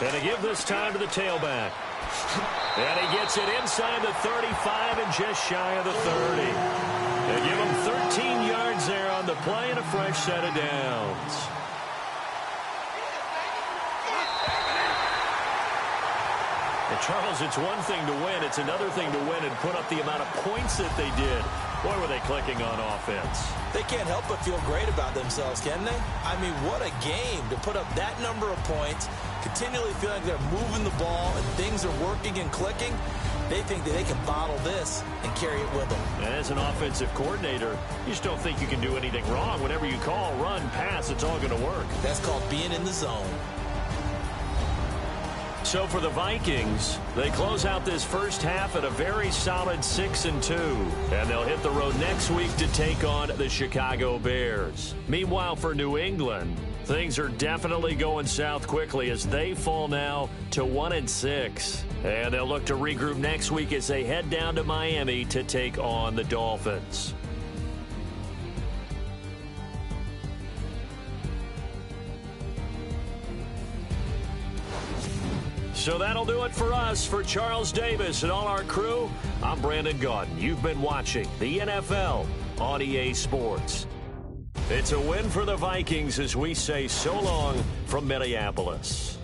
And they give this time to the tailback. And he gets it inside the 35 and just shy of the 30. They give him 13 yards there on the play and a fresh set of downs. Charles, it's one thing to win. It's another thing to win and put up the amount of points that they did. Boy, were they clicking on offense. They can't help but feel great about themselves, can they? I mean, what a game to put up that number of points, continually feel like they're moving the ball and things are working and clicking. They think that they can bottle this and carry it with them. As an offensive coordinator, you just don't think you can do anything wrong. Whatever you call, run, pass, it's all going to work. That's called being in the zone. So for the Vikings, they close out this first half at a very solid 6-2. And they'll hit the road next week to take on the Chicago Bears. Meanwhile, for New England, things are definitely going south quickly as they fall now to 1-6. And they'll look to regroup next week as they head down to Miami to take on the Dolphins. So that'll do it for us. For Charles Davis and all our crew, I'm Brandon Gaudin. You've been watching the NFL on EA Sports. It's a win for the Vikings as we say so long from Minneapolis.